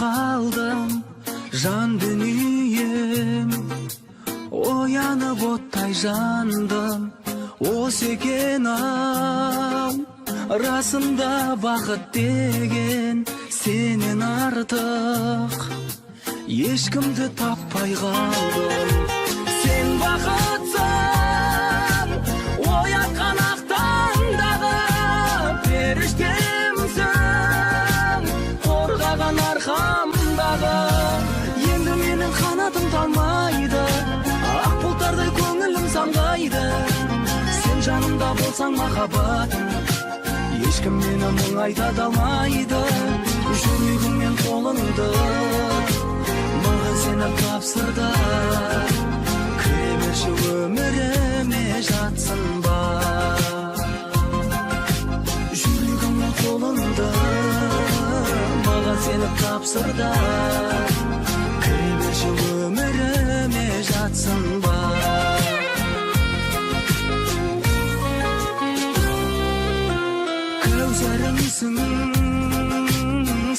kaldım can dünyem. Oyanıp otтай жанdım, o seken ау. Расында бақыт деген сенен артық ешкімді таппай қалдым. Сен бақытсың, оятқан ақ таңдағы періштемсің, қорғаған арқамдағы. Енді менің қанатым талмайды, ақ бұлттардай көңілім самғайды. Сен жанымда болсаң махаббатым, ешкім мені мұңайта алмайды. Жүрегім мен қолыңды маған сені тапсырды. Кіре берші өміріме жатсын ба. Жүрегім мен қолыңды маған сені тапсырды. Кіре берші өміріме жатсын ба. Көзәрімсің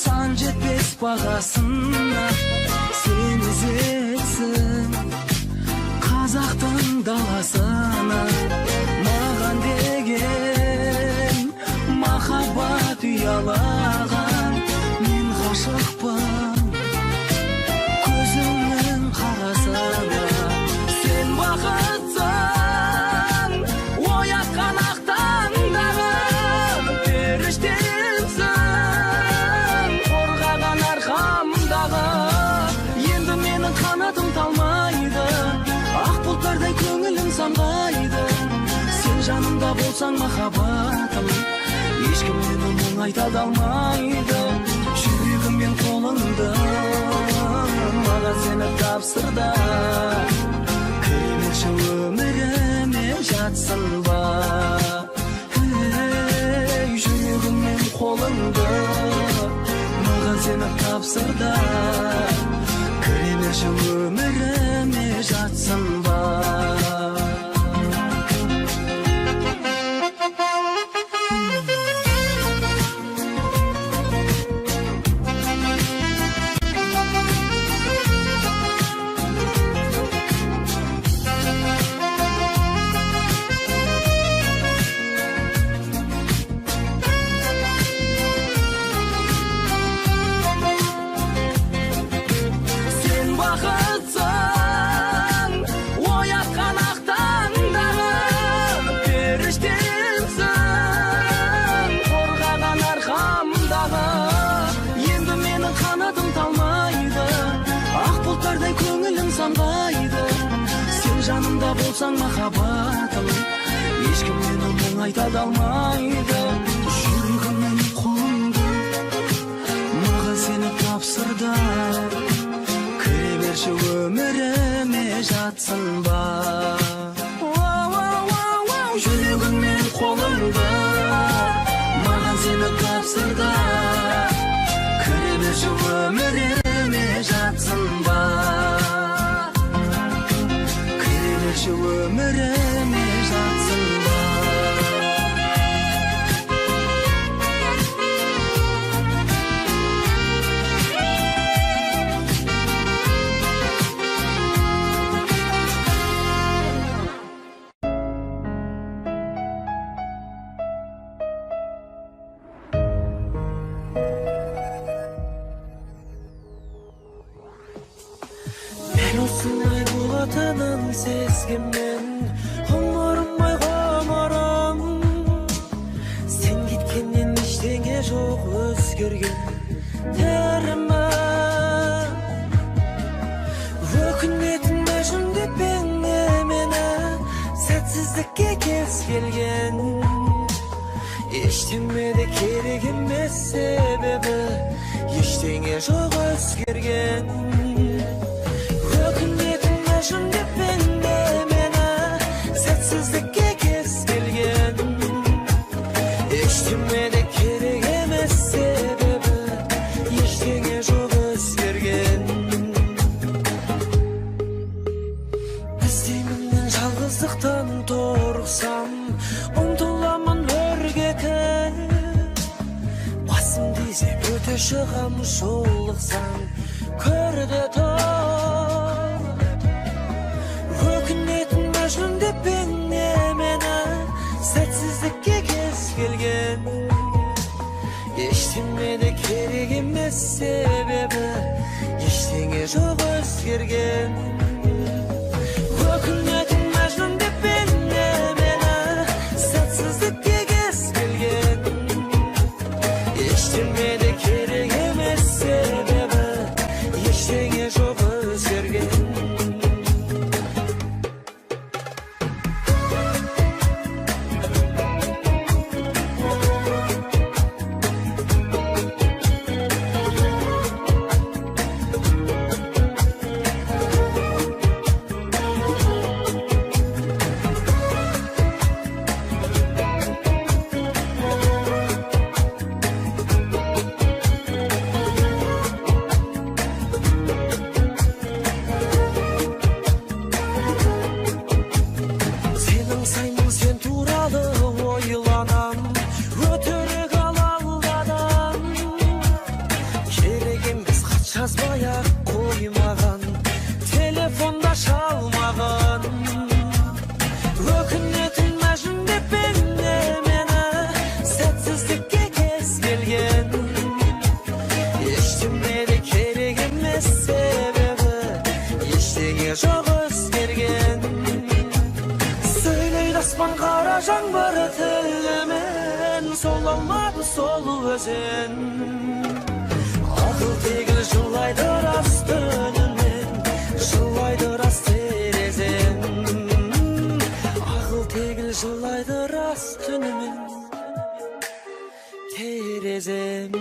сан жетпес бағасына, сен ізетсің қазақтың даласына. Маған деген махаббат ұялаған, мен ғашықпын көзіңнің қарасына. Сен бақытсың, оятқан ақ таңдағы періштемсің, қорғаған арқамдағы. Енді менің қанатым талмайды, ақ бұлттардай көңілім самғайды. Сен жанымда болсаң махаббатым, ешкім мені мұңайта алмайды. Жүрегім мен қолыңды маған сені тапсырды. Кіре берші өміріме жатсын ба. Жүрегім мен қолыңды маған сені тапсырды. Кіре берші өміріме жатсын ба. Жанымда болсаң махаббатым, ешкім мені мұңайта алмайды. Жүрегім мен қолыңды маған сені тапсырды. Кіре берші өміріме жатсын ба. Жүрегім мен қолыңды маған сені тапсырды. Кіре берші өміріме жатсын ба. Өміріме жатсын ба. Мен осылай болатынын сезгенмен ғұмырымай ғұмырым. Сен кеткеннен ештеңе жоқ өзгерген тәрімі. Өкінетін мәжім деп мені сәтсіздікке кез келген. Ештеме де керек емес себебі ештеңе жоқ өзгерген. Өкінетін мәжім деп мені сәтсіздікке кез келген. Ештеме де керек емес себебі ештеңе жоқ өзгерген. Іздеймін мен жалғыздықтан торықсам, ұмтыламын өрге кіл. Басымды изеп өте шығам жолға. jalyksaň körde tor. Hökünetin mecnun depinne mene setsizlikke kez gelgen. Eştinmede kerek emes sebebi eştiňe jok özgergen. Hökünetin mecnun depinne mene setsizlikke kez gelgen. Eştinmede kerek emes sebebi eştiňe jok özgergen. Sen turalı oylanam, ötürük alaldadan. Kerek emes hat жазбай koymagan, telefonda çalmagan. Hökünetin mecnun depinne mene setsizlikke kez gelgen. Eştinmede kerek emes sebebi eştiňe jok özgergen. Söyleydi asman kara жаңбыр тілімен, сол алмады сол өзен. Ақыл тегіл жылайды рас түнімен, жылайды рас терезем. Ақыл тегіл жылайды рас түнімен, терезем.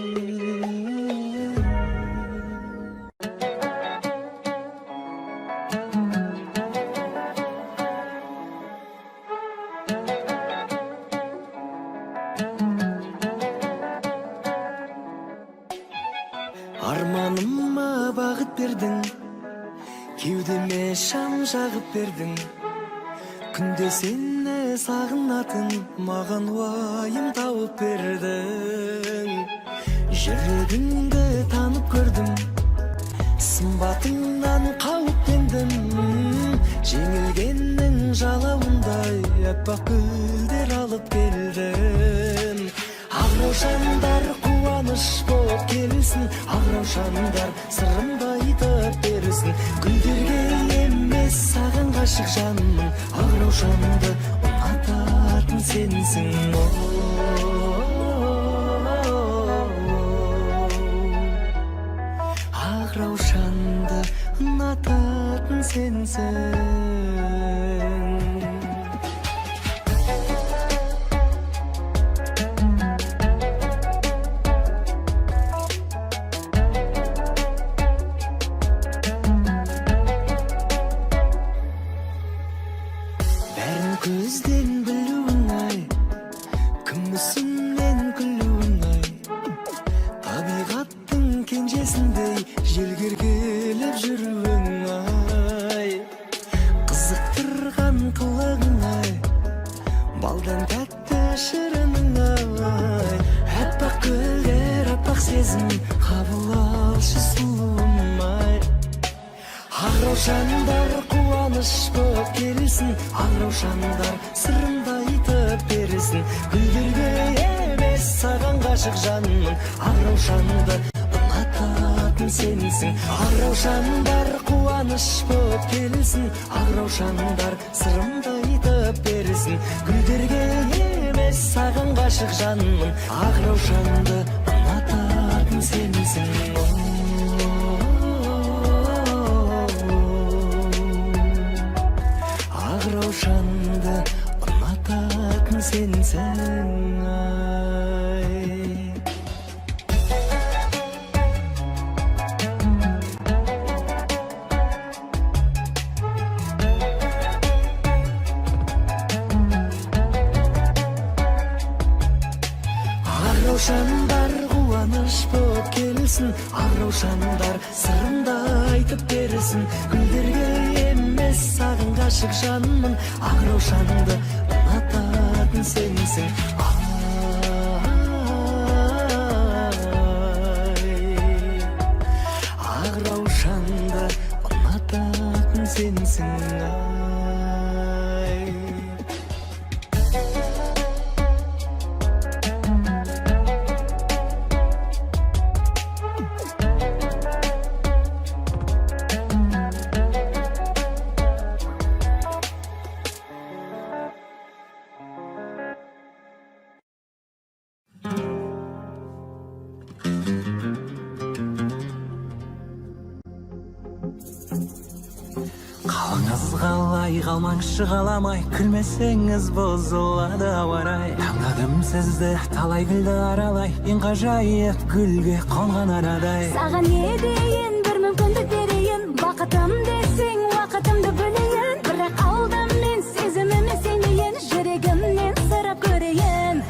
Armanıma bağıt berdiň, kewdeme şam jagıp berdiň. Күнде сені сағынатын маған уайым тауып бердің. Жүрегіңді танып көрдім, сымбатыңнан қауіптендім. Жеңілгеннің жалауындай аппақ гүлдер алып келдім. Ақ раушандар қуаныш боп келсін, ақ раушандар сырымды айтып берсін. Гүлдерге емес саған ғашық жанмын, ақ раушанды ұнататын сенсің. Ақ раушанды ұнататын сенсің. Көзден білуің ай, күмісін мен күлуің ай. Табиғаттың кенжесіндей желгергелеп жүруің ай. Қызықтырған қылығың ай, балдан тәтті шырының ай. Аппақ гүлдер, аппақ сезім, қабыл алшы сұлуым ай. Ақ раушандар қуаныш боп келсін, ақ раушандар сырымды айтып берсін. Гүлдерге емес саған ғашық жанмын, ақ раушанды ұнататын сенсің. Ақ раушандар қуаныш боп келсін, ақ раушандар сырымды айтып берсін. Гүлдерге емес саған ғашық жанмын, ақ раушанды ұнататын сенсің. Раушанды ұнататын сенсің ай. Ақ раушандар қуаныш боп келсін, ақ раушандар сырымды айтып берсін. Гүлдерге емес саған ғашық жанмын, ақ раушанды ұнататын сенсің. bilmezsin ay. Қалыңыз қалай қалмаңызшы қаламай, күлмесеңіз бұзылады ауа-рай. Таңдадым сізді талай гүлді аралай, ең ғажайып гүлге қонған арадай. Саған не дейін, бір мүмкіндік берейін, бақытым десең уақытымды бөлейін. Бірақ алдым мен сезіміме сенейін, жүрегімнен сырап көрейін.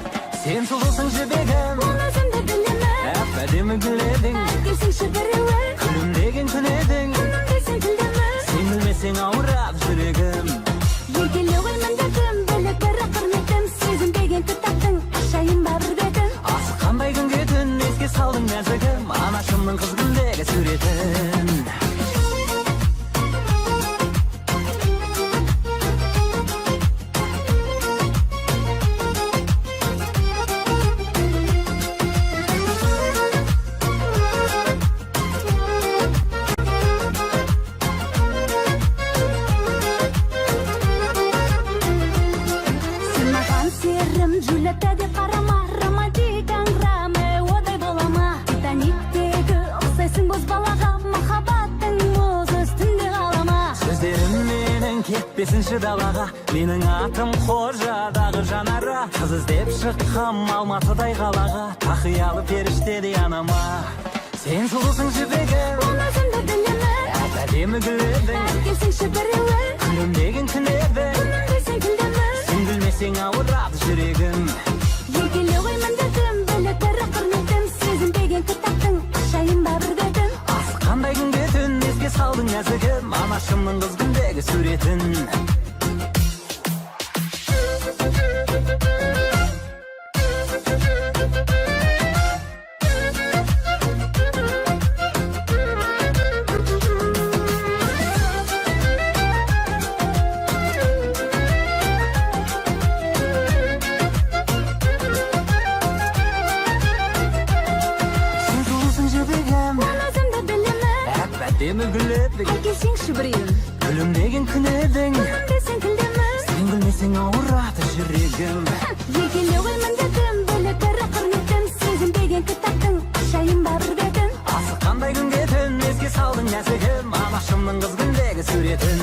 Сен сұлусың жібегім, Оны өзімді білемін, әп-әдемі гүл едің, келсеңші біреуін, күлімдеген күн едің. күнім десең тілдімін, Сен білмесең ауырап жүрегім. егіле ғой міндетім, бөлек бірі құрметім, сезім деген кітаптың ашайын ба бір бетін. Асыққандай күнге түн еске салдың нәзігім, анашымның қыз күндегі суретін. Сынаған серім Джульетта деп қарама, романтикаң Ромеодай бола ма? Титаниктегі ұқсайсың боз балаға, махаббаттың мұз үстінде қалама. Сөздерім менің кетпесінші далаға, менің атым қожадағы жанара. Қыз іздеп шыққам Алматыдай қалаға, тақиялы періштедей анама. Сен сұлусың жібегім, Оны өзімді білемін, әп-әдемі гүл едің, келсеңші біреуін, күлімдеген күн едің. күнім десең тілдімін, Сен білмесең ауырады жүрегім. егіле ғой міндетім, бөлек бірі құрметім, сезім деген кітаптың ашайын ба бір бетін. Асыққандай күнге түн еске салдың нәзігім, анашымның қыз күндегі суретін. Сен сұлусың жібегім, Оны өзімді білемін, әп-әдемі гүл едің, келсеңші біреуін, күлімдеген күн едің. күнім десең тілдімін, Сен білмесең ауырады жүрегім. егіле ғой міндетім, бөлек бірі құрметім, сезім деген кітаптың ашайын ба бір бетін. Асыққандай күнге түн еске салдың нәзігім, анашымның қыз күндегі суретін.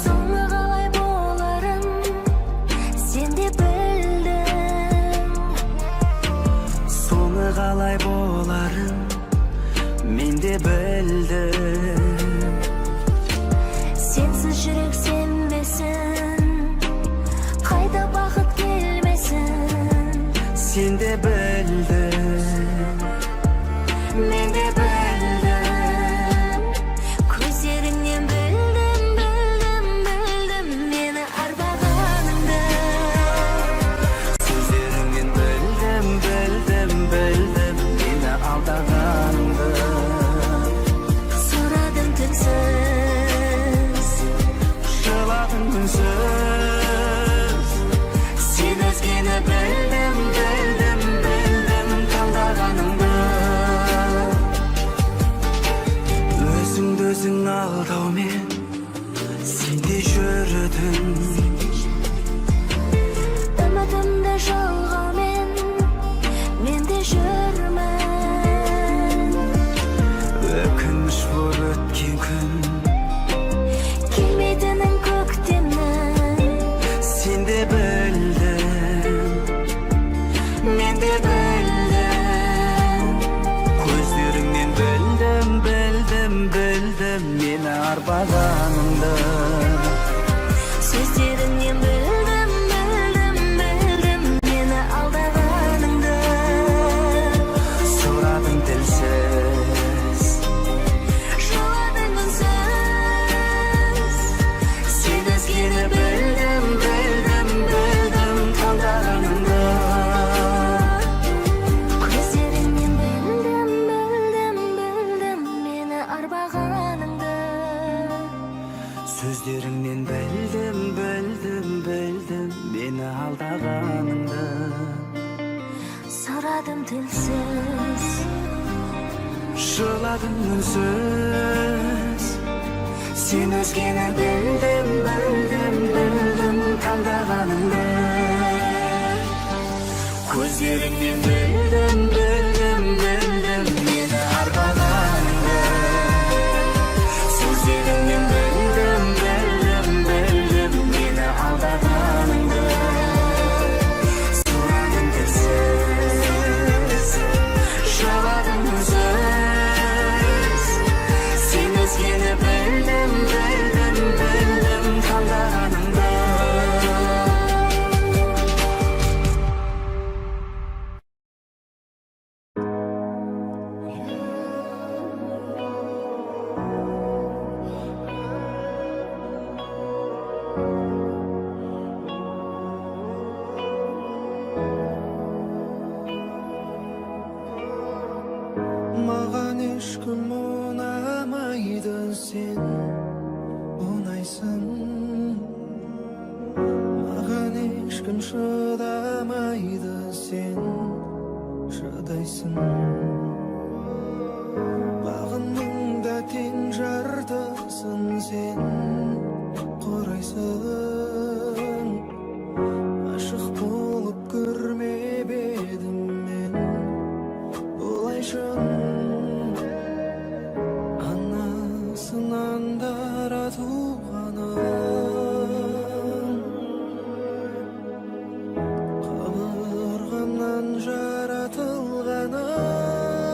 Соңы қалай боларын сен де білдің, Соңы қалай боларын мен де білдім. сенсіз жүрек сенбесін, қайта бақыт келмесін. Сен де білдің, Мен де білдім, көздеріңнен білдім, білдім, білдім мені арбағаныңды. сөздеріңнен білдім, білдім, білдім мені алдағаныңды. Сұрадым түнсіз, Жыладың үнсіз, сен өзгені білдім, білдім, білдім, алдаганыңды. Сұрадым тілсіз, Жыладым үнсіз, сен өзгені білдім, білдім, білдім таңдағаныңды. Көздеріңнен білдім, білдім, білдім мені арбағаныңды. Сөздеріңнен білдім, білдім, білдім мені алдағаныңды. Сұрадым тілсіз, жыладым үнсіз, сен өзгені білдім, білдім, білдім таңдағаныңды. Маған ешкім ұнамайды, сен ұнайсың. Маған ешкім шыдамайды, сен шыдайсың. Бағымның да тең жартысын сен құрайсың. Ашық болып көрмеп едім мен бұлай шын. Анасынан дара туғаным, қабырғамнан жаратылғаным.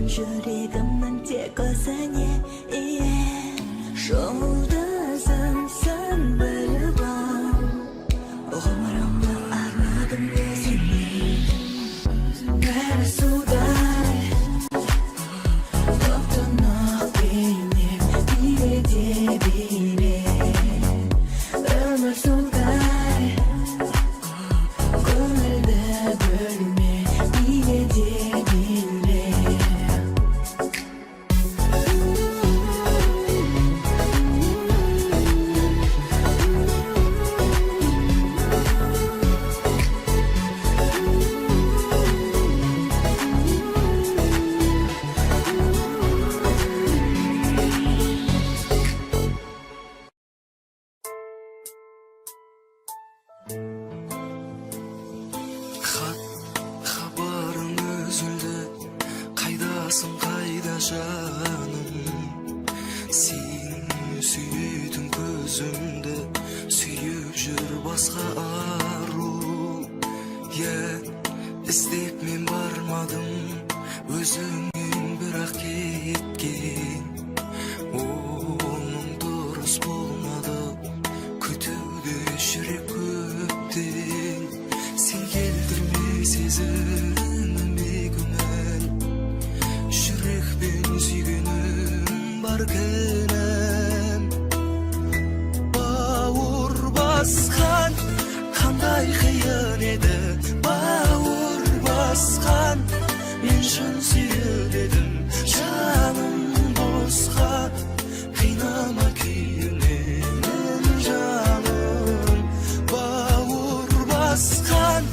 Benim yüreğimin tek özüne Şoldasın sen bilmem Umurumda aradım gözünü Her suday Doktoruna benim bile de bile Ömür suday Gönülde bölme bile de bile Xabarın özüldü Qaydasın qayda canım Sen süydün gözümde Süyüp jür basqa aru İstep men barmadım Özüңün birak ketken Onun durus bolmadı Kütüdü şirek köpten Sen keldirme sezimime gümen Şirek ben sügünüm barkenem Bavur baskan Kanday hıyan edi Bavur baskan Men şun söyledim Canım bozka Kıynama kıyını canım Bavur baskan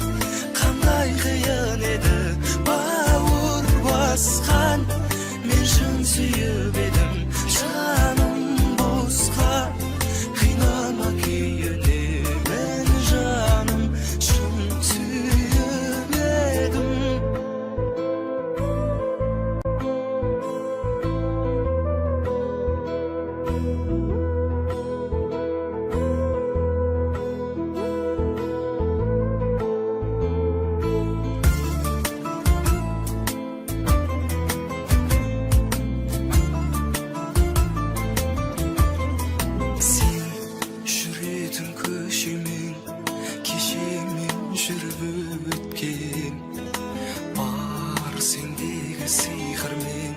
Kanday hıyan edi Bavur baskan Men şun söyledim Canım bozka Kıynama kıyını ben canım Şun söyledim Sen şüretin köşemin Kişimin şürüp ötken Var sendeki sihirmen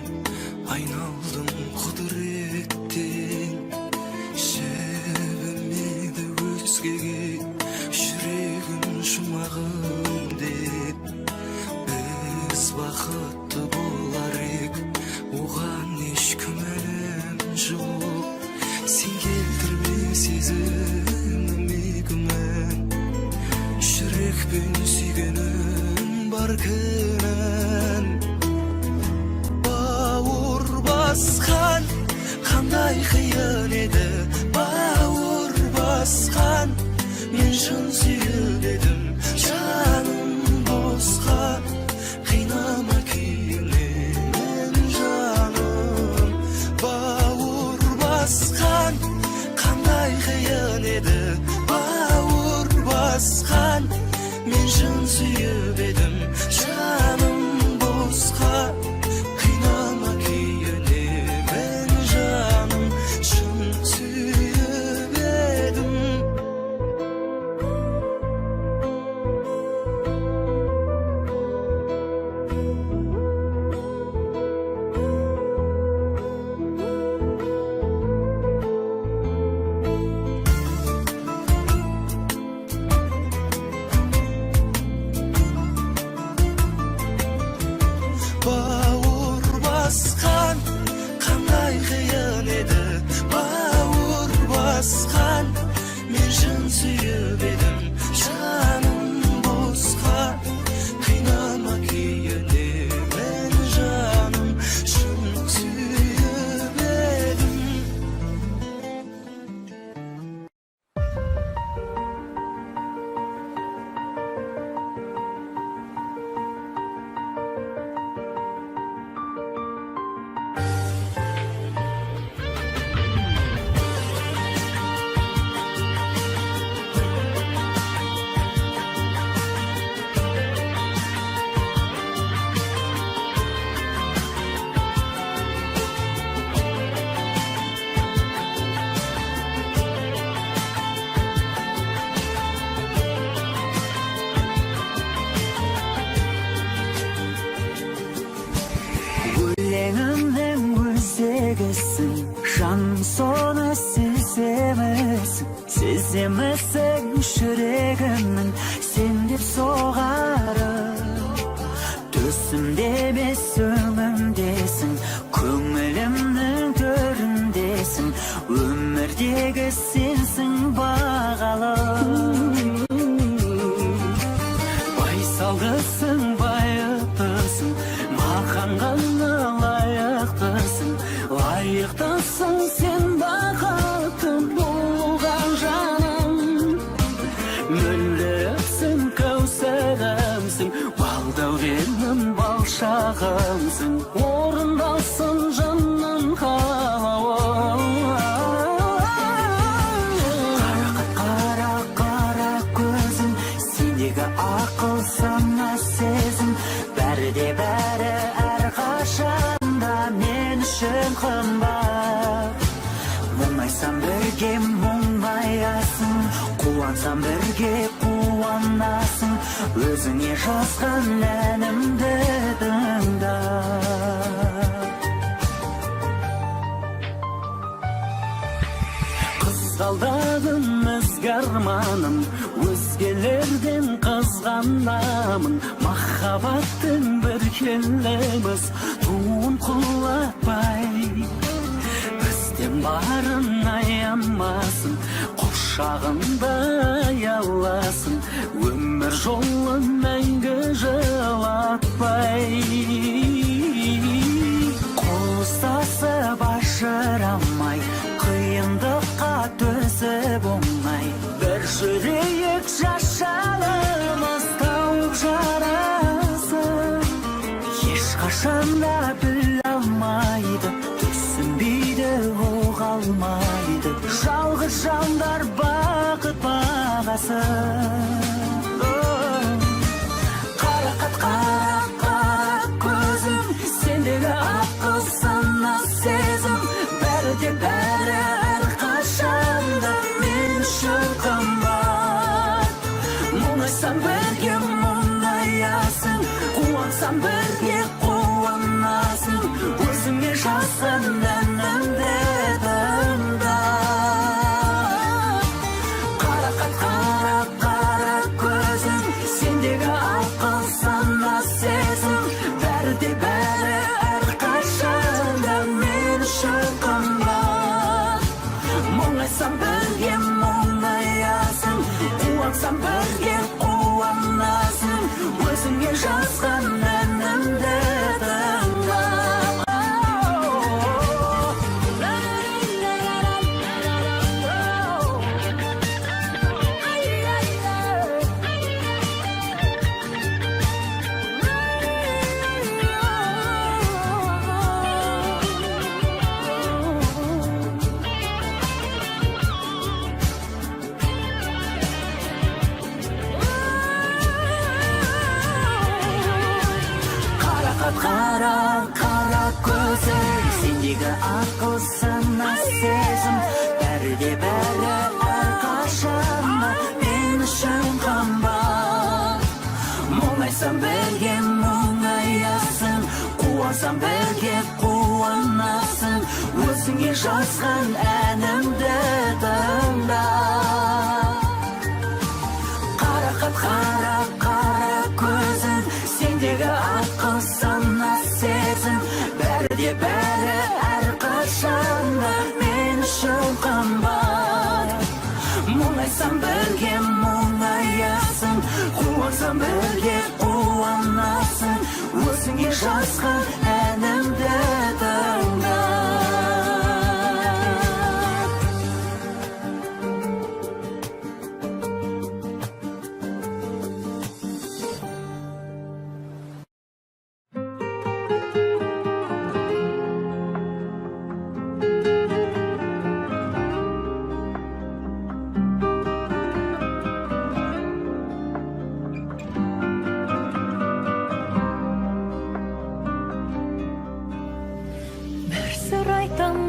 Aynaldım kudretten Şevimi de özgege Şüregim şumağım dep Biz bakıtlı bolarık Oğan hiç kümenim yok Sen keltirme sezimime gümen Şirek ben sügünüm barkenem Bavur baskan Kanday hıyan edi Bavur baskan Men şun söyledim Canım bozka Kıynama kıyını men canım Bavur baskan Kanday hıyan edi Bavur baskan Men şun söyledim Canım bozka Kıynama kıyını ben canım Şun söyledim yürekdesin. Can sonu sizemezsin. Sizemezsen yüreğimin sen dep soğarı. Düşümde be sönümdesin, köngülümnün töründesin. Ömürdeki sensin bağalım. Baysalgısın, bayıktısın, makanganı layıktısın. Layıktısın sen bakıttın bulgan canım. Müllersin, kevserimsin, baldağımsın, balşağımsın. Orundasın canın halağı. Kara kara gözüm, sendeki akıl sana sezim. Berde beri erkaşanda men üçün kımbat. Muңайсам бірге мұңайасың, қуансам бірге қуанасың. Өзіңе жазған әнімді тыңда. Қызғалдағым ізгарманым, өзгелерден қызғанамын. Махаббаттың бір келеміз, туын құлатпай. Бізден барын аямасын, құшағында аяласын. Өмір жолын мәңгі жылатпай. Қол ұстаса башырамай, қиындыққа төзіп оңай. Бір жүрейік жашарымыз тауып жарасын. Ешқашанда біл алмайды, түсінбейді оғалмайды. Жалғыз жандар бақыт бағасын. Қарақат қара көзім, сендегі ақыл сана сезім. Бәрі де бәрі әрқашанда мен үшін қымбат. Мұңайсам бірге мұңаясың, қуансам бірге қуанасың. Өзіңе жазған әнімді тыңда. Қарақат қара көзім, сендегі ақыл сана сезім. Бәрі де бәрі әрқашанда мен үшін қымбат. Мұңайсам бірге мұңаясың, қуансам бірге қуанасың. Өзіңе жазған әнімді тыңда. Қара көзім, сендегі ақыл сана сезім. Бәрі де бәрі әрқашанда мен үшін қымбат. Мұңайсам бірге мұңаясың, қуансам бірге қуанасың. Өзіңе жазған әнімді тыңда. Қарақат қара көзім, сендегі ақыл сана сезім. Бәрі де бәрі әрқашанда мен үшін қымбат. Мұңайсам бірге мұңаясың, қуансам бірге қуанасың. Өзіңе жазған әнімді тыңда.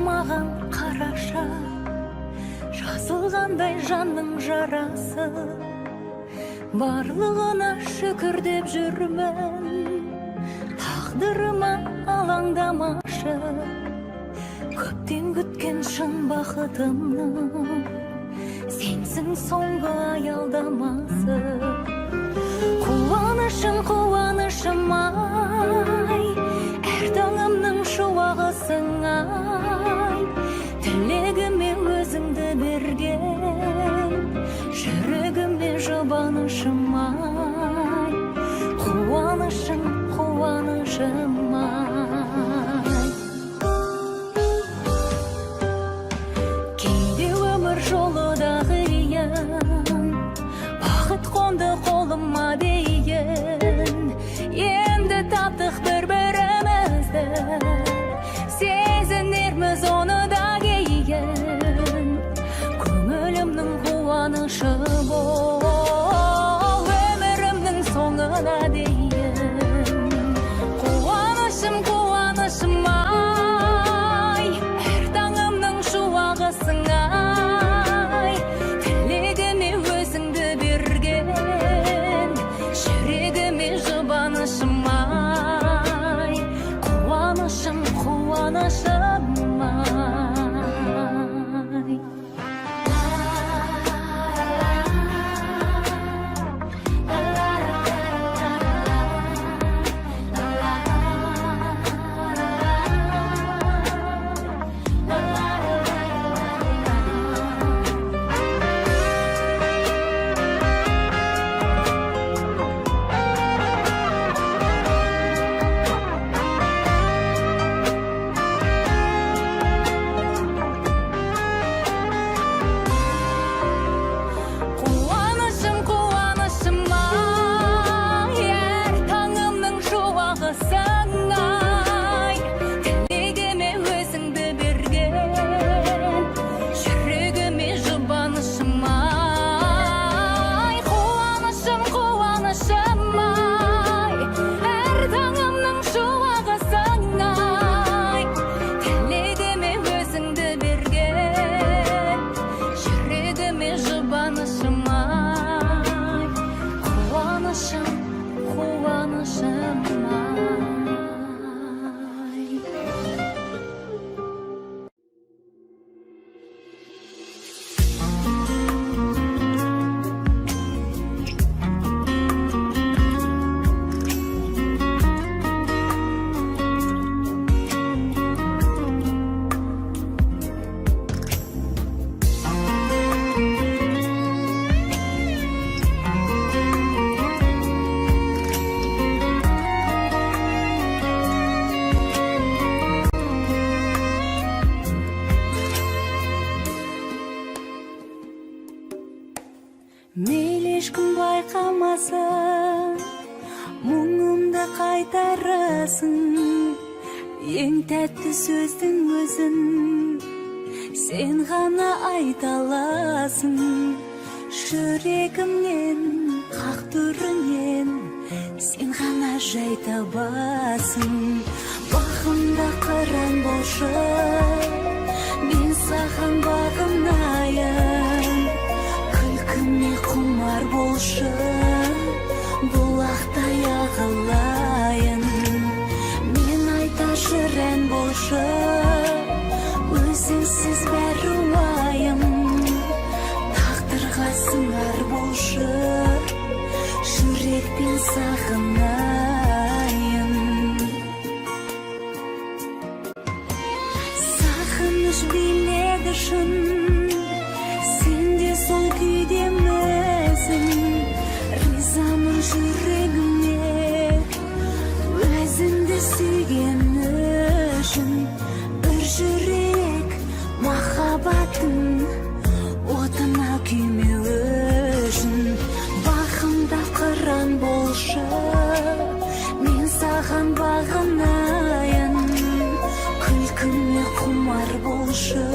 Маған қараша, жазылғандай жанның жарасы. Барлығына шүкір деп жүрмін, тағдырыма алаңдамашы. Көптен күткен шын бақытымның сенсің соңғы аялдамасы. Қуанышым, қуанышым ай, әр таңымның шуағысың ай. Тілегіме өзіңді берген, жүрегіме жұбанышым ай. Қуанышым, қуанышым ай. Кейде өмір жолы да қиын, бақыт қонды қолыма дейін. Енді таптық бір-бірімізді, сезінерміз оны да кейін. Көңілімнің қуанышы бол, өмірімнің соңына дейін. Қуанышым, қуанышым ай, әр таңымның шуағысың ай. Тілегіме өзіңді берген, жүрегіме жұбанышым ай. Қуанышым, қуанышым ай. Қуанышым, қуанышым ай, әр таңымның шуағысың ай. Тілегіме өзіңді берген, жүрегіме жұбанышым ай. Қуанышым, қуанышым ай, әр таңымның шуағысың ай. Тілегіме өзіңді берген, жүрегіме жұбанышым ай. Қуанышым, қуанышым ай. Мейлі ешкім байқамасын, мұңымды қайтарасың. Ең тәтті сөздің өзін сен ғана айта аласың. Жүрегімнен, қақ түрінен сен ғана жай табасың. Бағымда қыран болшы, мен саған бағынайын. Күлкіме құмар болшы, бұлақтай ағылайын. Мен айта жүрен болшы, өзіңсіз бәрі уайым. Тағдырға сыңар болшы, жүрекпен сағынайын. Сағыныш биледі шын, сол күйдемісің. Ризамын жүрегіме, өзіңді сүйген үшін. Бір жүрек махаббаттың отына күймеу үшін. Бағымда қыран болшы, мен саған бағынайын. Күлкіме құмар болшы,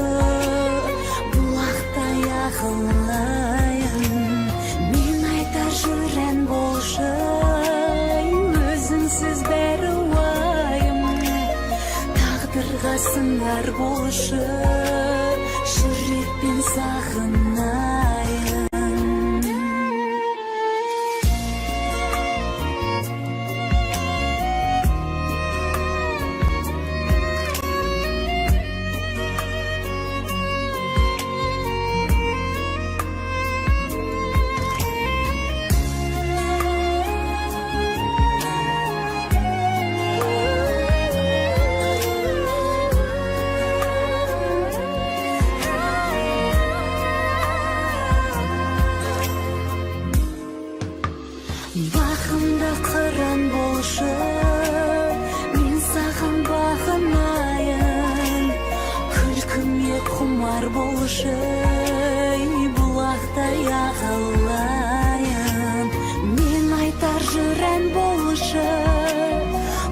ағылайын. Мен айта жүрен болшы, өзіңсіз бәрі уайым. Тағдырға сыңар болшы, жүрекпен сағынайын. болушай, булактай агылайын. Мен айтар жүрән болушай,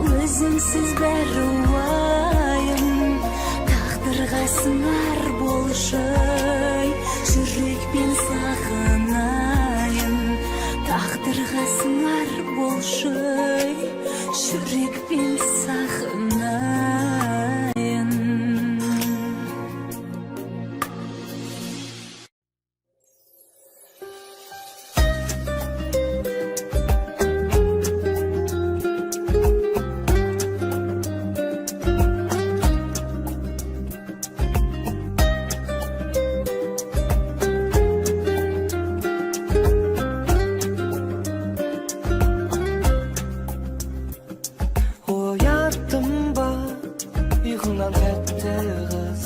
өзіңсіз бәрі уайым. Тағдырға сыңар болушай, жүрекпен сағынайын. Тағдырға сыңар болушай, жүрекпен сағынайын. Oyattım ba uykundan tәтті қыз,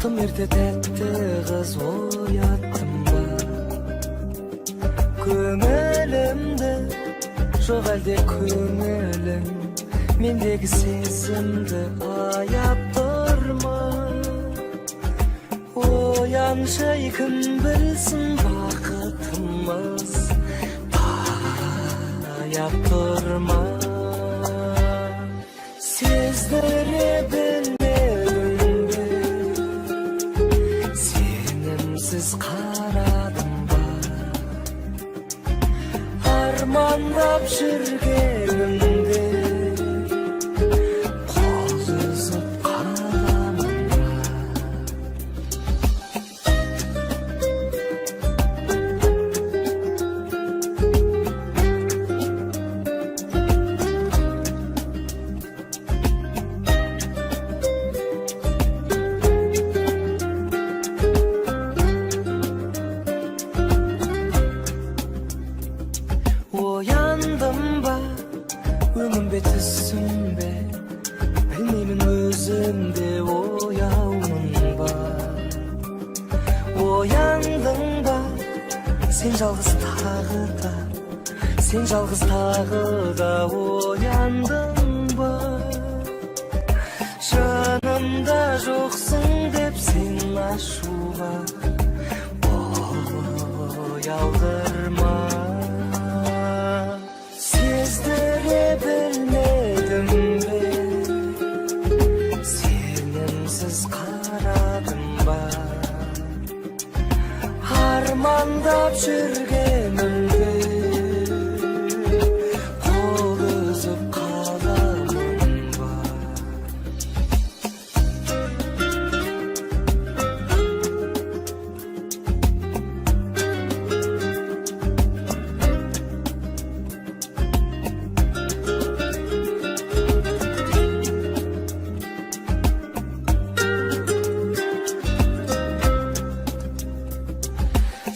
тым ерте тәтті қыз. Oyattım ba көңілімді, жоқ әлде көңілім мендегі сезімді аяп тұрма. Ояншы, кім білсін, бақытымыз аяп тұрма. Сездіре білмедім бе, сенімсіз қарадым ба, армандап жүргенімде қол үзіп қаламын ба. Oyandım ba, өңім бе түсім бе, білмеймін өзім де ояумын ба. Ояндың ба, сен жалғыз тағы да, сен жалғыз тағы да ояндың ба. Жанымда жоқсың деп сен ашуға оялдырма. Сездіре білмедім бе, сенімсіз қарадым ба, армандап жүргенімде қол үзіп қаламын ба.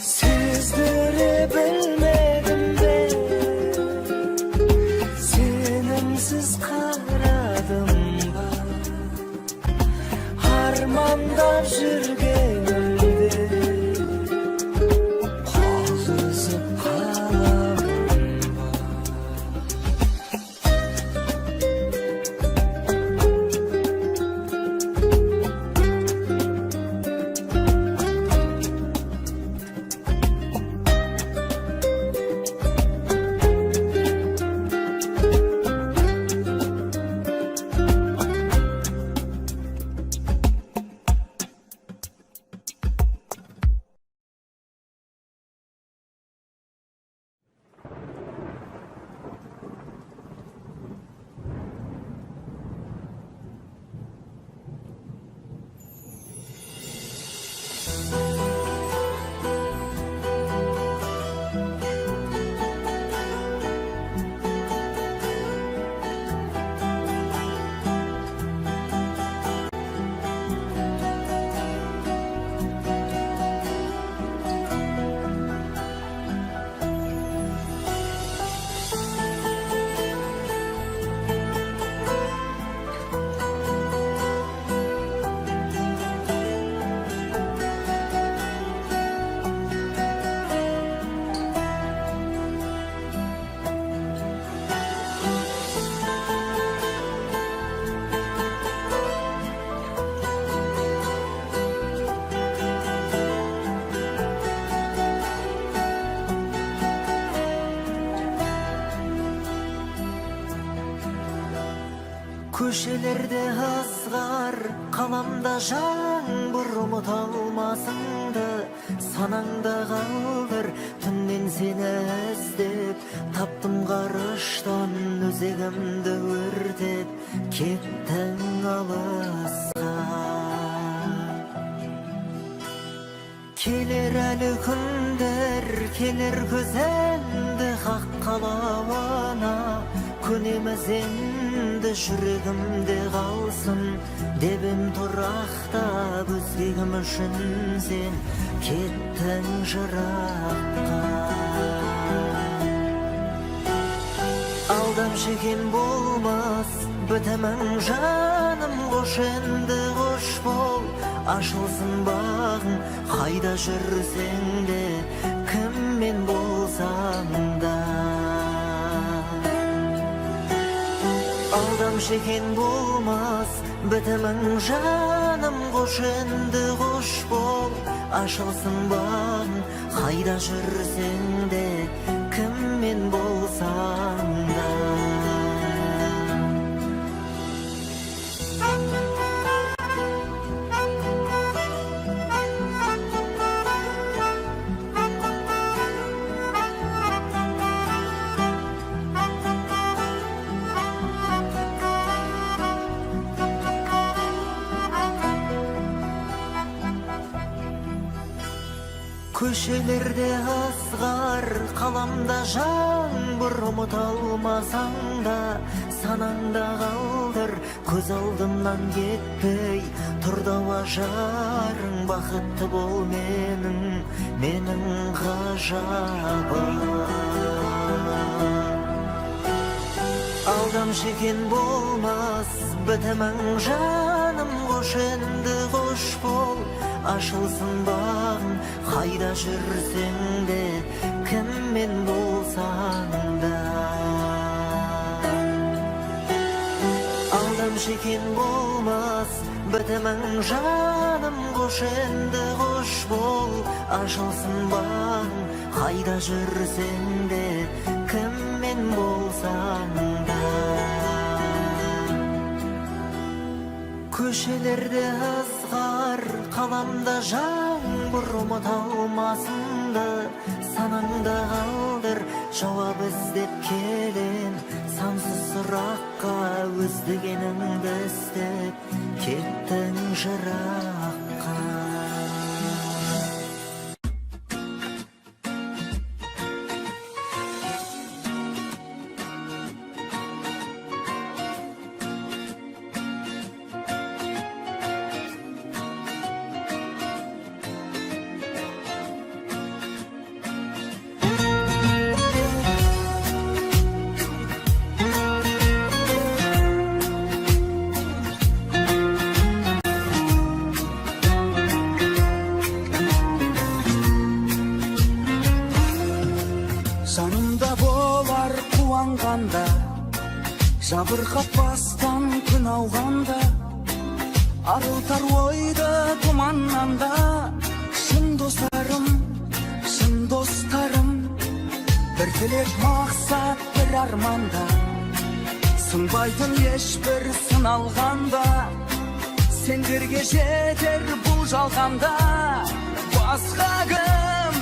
Сездіре білмедім бе, сенімсіз қарадым ба, армандап жүргенімде қол үзіп қаламын ба. Köşelerde azgar, kalamda жаңбыр ұмыта алмасыңды. Санаңда қалдыр, түннен сені іздеп, таптым ғарыштан өзегімді өртеп, кеттің алысқа. Келер әлі күндер, келер көзәнді хақ қалауана. Көнеміз енді жүрегімде қалсын, дебім тұрақтап өзгегім үшін сен кеттің жыраққа. Алдамшы екен болмас, бітімің жаным, қош енді қош бол. Ашылсын бағың, қайда жүрсең де, кіммен болсаң да. Алдамшы екен болмас, бітімің жаным, қош енді қош бол. Ашылсын бағың, қайда жүрсең де, кіммен болсаң да. Köşelerde azgar, kalamda жаңбыр ұмыта алмасаң да. Санаңда қалдыр, көз алдымнан кетпей, тұрдауа жарың, бақытты бол менің ғажабым. Алдамшы екен болмас, бітімің жаным, қош енді қош бол. Ашылсын бағың, қайда жүрсең де, кіммен болсаң да. Алдамшы екен болмас, бітімің жаным, қош енді қош бол. Ашылсын бағың, қайда жүрсең де, кіммен болсаң да. Köşelerde azgar, kalamda жаңбыр ұмыта алмасыңды. Санаңда қалдыр, жауап іздеп келем, сансыз сұраққа өз дегеніңді істеп, кеттің жыраққа. Жанымда болар қуанғанда, жабырқатпастан күн ауғанда, арылтар ойды тұманнан да. Шын достарым, бір тілек мақсат, бір арманда. Сынбайтын ешбір сыналғанда, сендерге жетер бұл жалғанда. Басқа кім,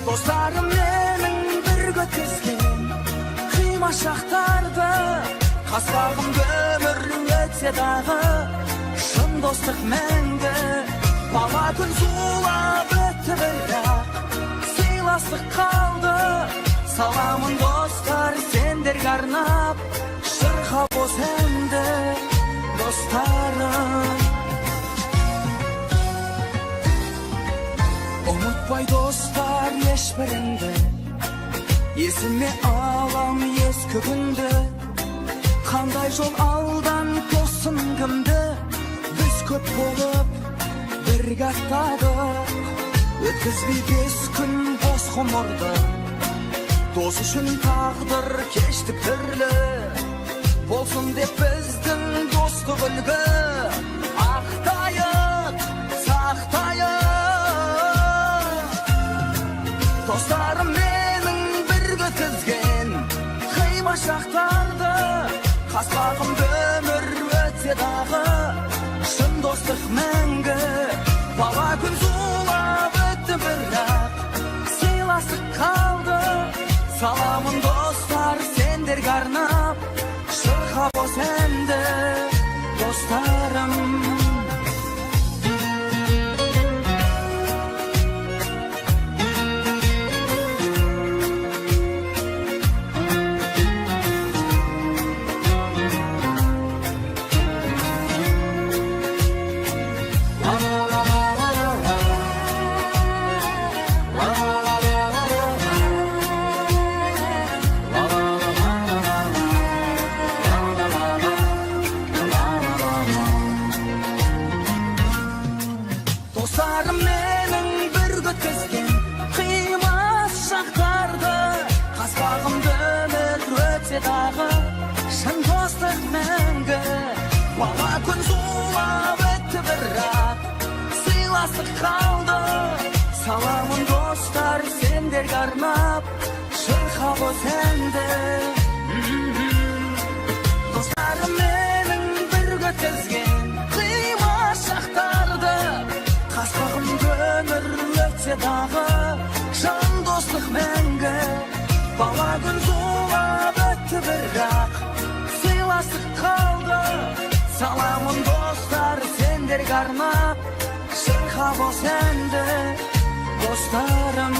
достарым менің бір өткізген қимашақтарды. Қастағымды өмірің өтсе дағы, шын достық мәңгі. Бала күн зулап өтті бірақ, сыйластық қалды. Саламын достар сендерге арнап, шырқап осы әнді достарым. Ұмытпай достар ешбіріңді, есіме алам ескі күнді. Қандай жол алдан тосын кімді, біз көп болып бірге аттадық. Өткізбей 5 күн бос ғұмырды, дос үшін тағдыр кештік түрлі. Болсын деп біздің достық үлгі, ақтайық, сақтайық. Достарым менің бір өткізген şaxtardı Qasbağımda ömür ötse dağı Şın dostlıq мәңгі Bala gün zulap ötті бірақ Сыйластық қалды Salamın dostlar senderge arnap Şırxa bos endi dostlarım Dostlarım menin bir götkezgen Kıymas şaxtardı Qasbağımda ömür ötse dağı Şın dostlıq мәңгі Bala gün zulap ötті бірақ Сыйластық қалды Salamın dostlar senderge arnap Şırxa bos endi Dostlarım menin bir götkezgen Kıymas şaxtardı Qasbağımda ömür ötse dağı Şan dostlıq мәңгі Bala gün zulap ötті бірақ Сыйластық қалды Salamın dostlar senderge arnap Şırxa bos endi dostlarım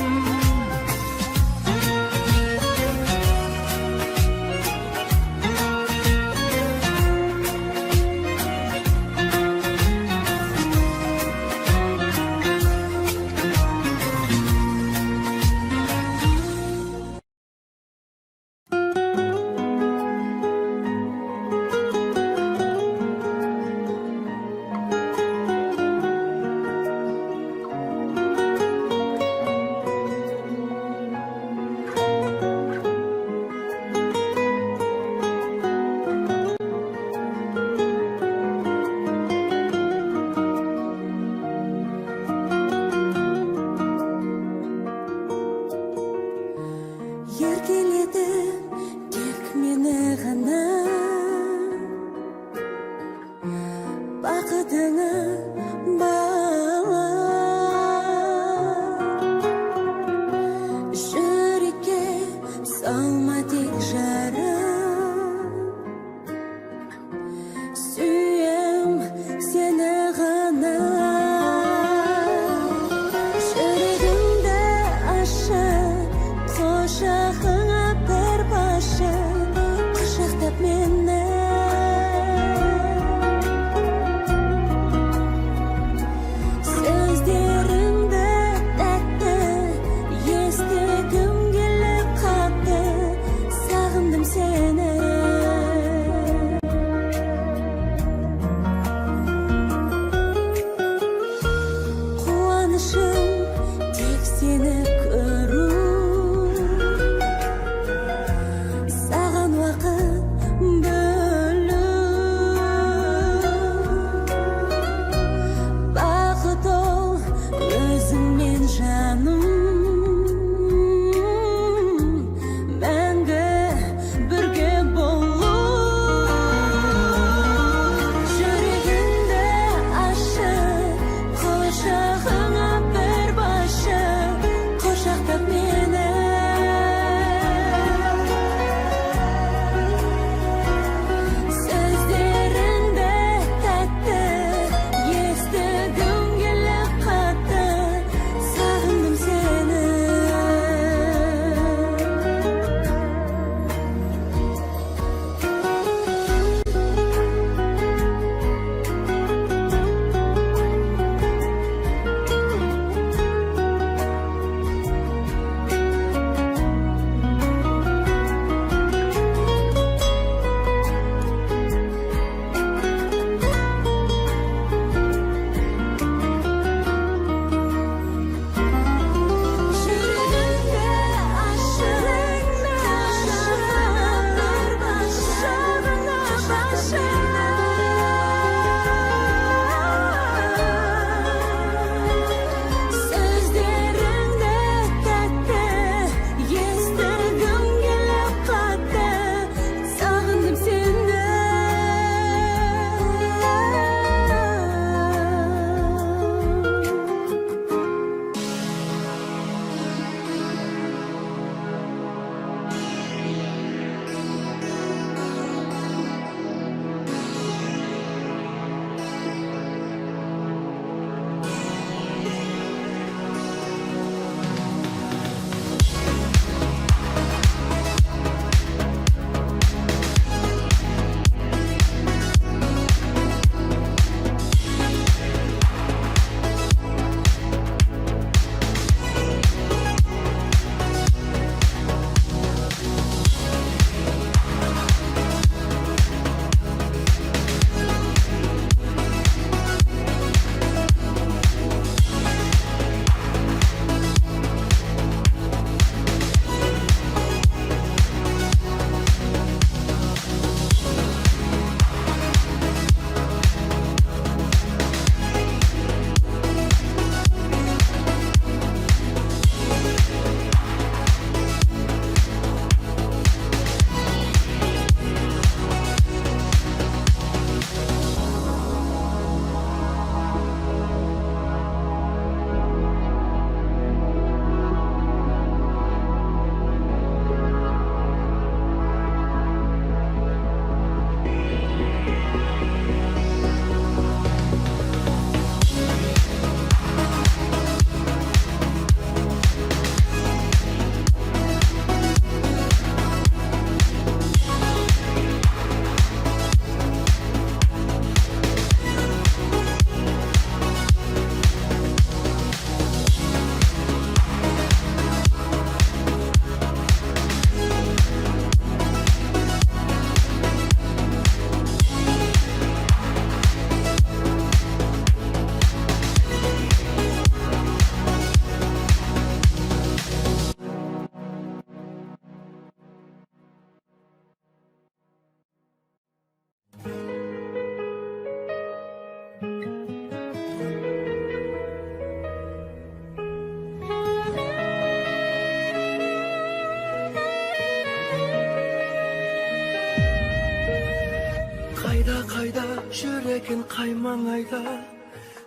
қайда, жүрегін қаймаң айда.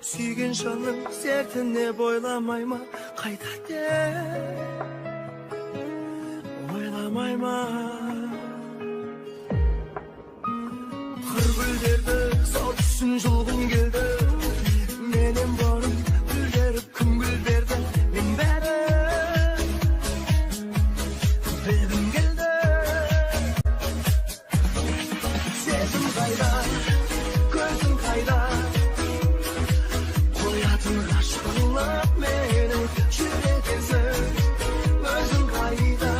Сүйген жаның сертіне бойламай ма, қайда де ойламай ма. Қыр гүлдерді сол түсін жұлғым келді. Менен бұрын гүлдеріп күн гүл берді. Мен бәрі білгім келді. Сезім қайда, көзім қайда, қоятын ғашықтық менің жүрегімсің. Өзің қайда,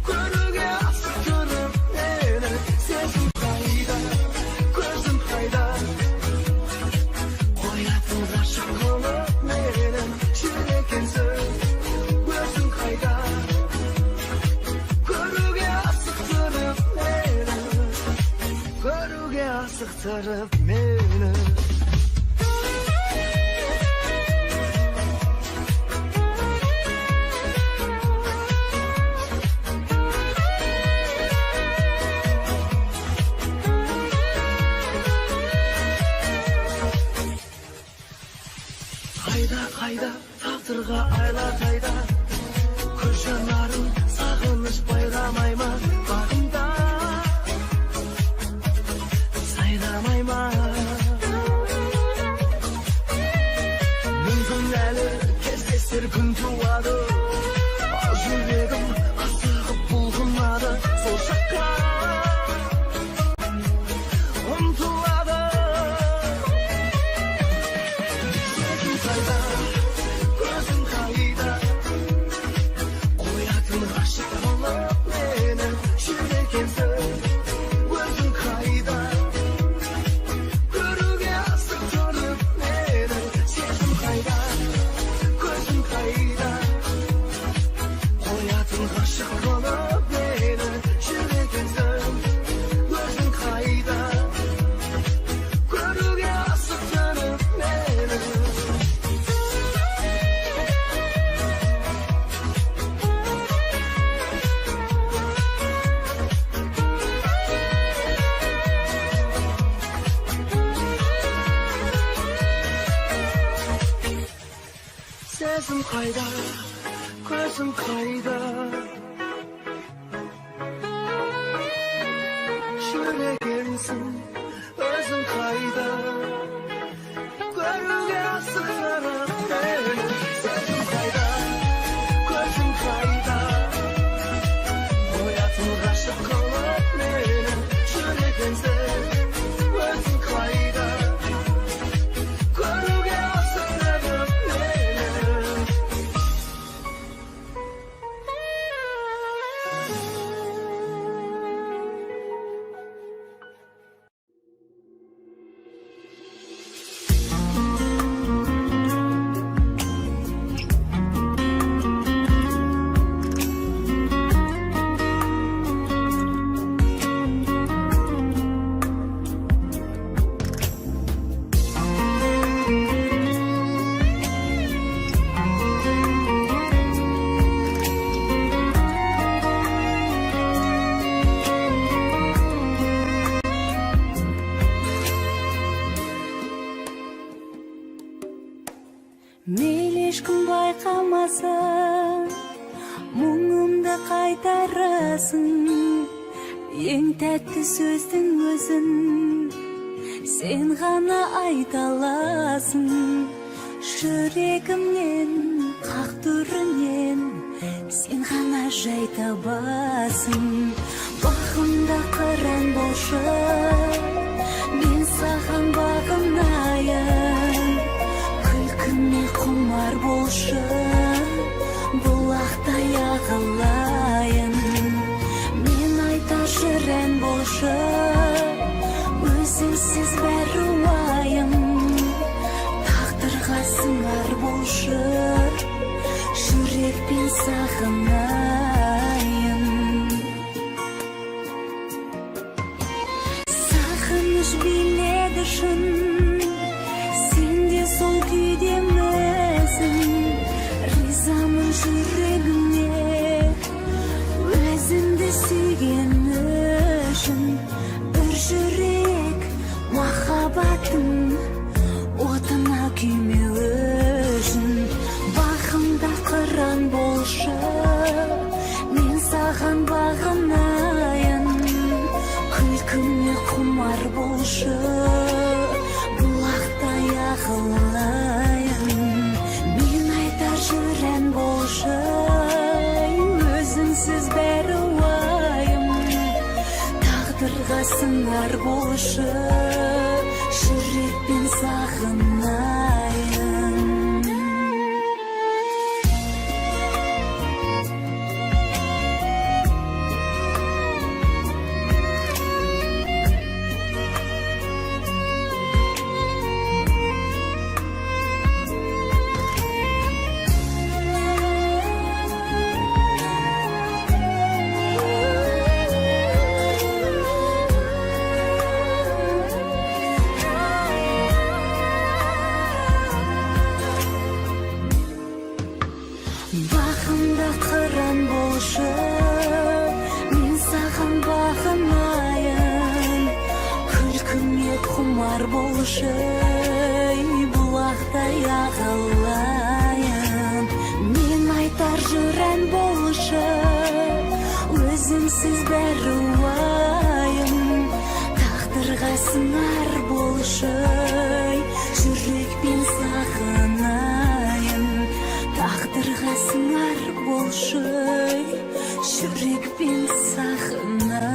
көруге асықтырып мені. Сезім қайда, көзім қайда, қоятын ғашықтық менің жүрегімсің. Өзің қайда, көруге асықтырып мені. Көруге асықтырып мені. Қайда, қайда, тағдырға айла қайда. Көз жанарым сағыныш байламай ма, бағымда сайламай ма. Мүмкін әлі кездесер күн туады. Ал жүрегім асығып бұлқынады. Сол жаққа ұмтылады. Сезім қайда, көзім қайда, қоятын ғашықтық мені жүрегімсің. Өзің қайда, көруге асықтырып мені. Сезім қайда, көзім қайда, қоятын ғашықтық мені жүрегімсің. Өзің қайда, көруге асықтырып мені. Сезім қайда, көзім қайда, жүрегімсің. Өзің қайда, көруге асықтырып мені. Сезім қайда, көзім қайда, қоятын ғашықтық мені жүрегімсің. Өзің қайда, көруге асықтырып мені. Мейлі ешкім байқамасын, мұңымды қайтарасың. Ең тәтті сөздің өзін сен ғана айта аласың. Жүрегімнен, қақ түрінен сен ғана жай табасың. Бағымда қыран болшы, мен саған бағынайын. Күлкіме құмар болшы, бұлақтай ағылайын. Мен айтар жүрен болшы, өзіңсіз бәрі уайым. Тағдырға сыңар болшы, жүрекпен сағынайын. Сағыныш биледі шын, сен де сол күйдемісің. Ризамын жүрегіме, өзіңді сүйген үшін. Бір жүрек Taqtırğasınlar boluşu Şürrekpен sağınayın Baxımda qıran boluşu Men sağın baxınayın Külküme kumar boluşu Bulaqda yağılayın Men aytar жүren boluşu Özümsiz bәрруайым Taqdırğa sınar boluşu Жүрекпен sağınayın Taqdırğa sınar boluşu Жүрекпен sağınayın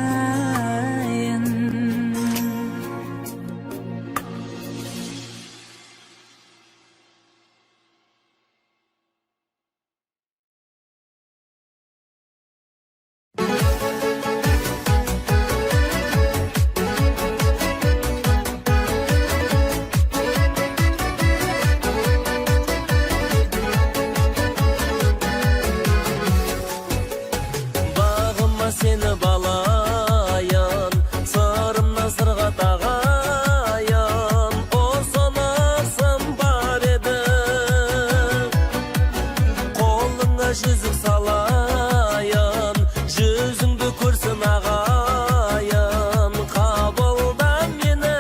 Bağıma seni balayan Sırımdan sırğa tağayan O sanarsın bar edi Koluna yüzük salayan Yüzüngді көрсін ağayan Kabıldan meni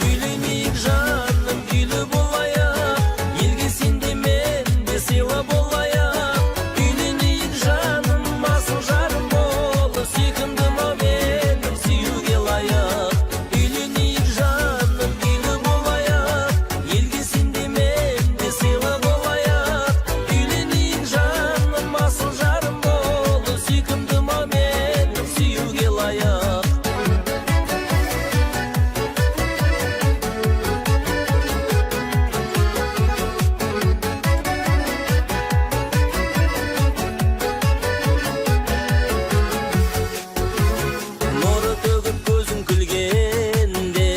Gülüneyik жаным gülü bolayak Елге сен де мен де сыйла bolayak Gülüneyik жаным асыл жарым бол Сүйкімдім ау менің сүюге лайық Gülüneyik жаным gülü bolayak Елге сен де мен де сыйла bolayak Gülüneyik жаным асыл жарым бол Сүйкімдім ау менің сүюге лайық Нұры төгіп көзің күлгенде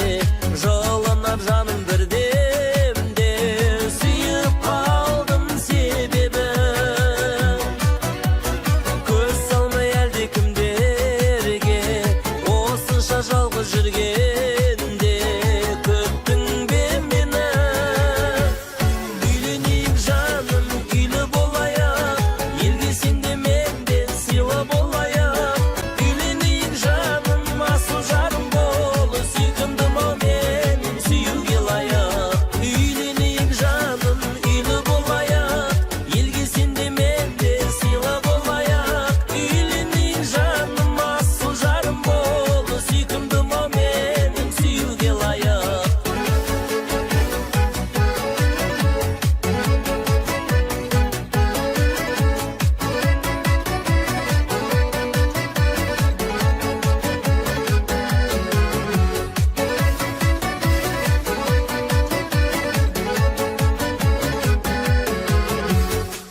Жылынап жаным бірдемде Сүйіп қалдым себебі Көз салмай әлде кімдерге Осынша жалғыз жүргенде Көптің бе мені Үйленейік жаным үйлі болайық Елге сен де мен де сыйла болайық Үйленейік жаным асыл жарым бол Сүйкімдім ау менің сүюге лайық Үйленейік жаным үйлі болайық Елге сен де мен де сыйла болайық Үйленейік жаным асыл жарым бол Сүйкімдім ау менің сүюге лайық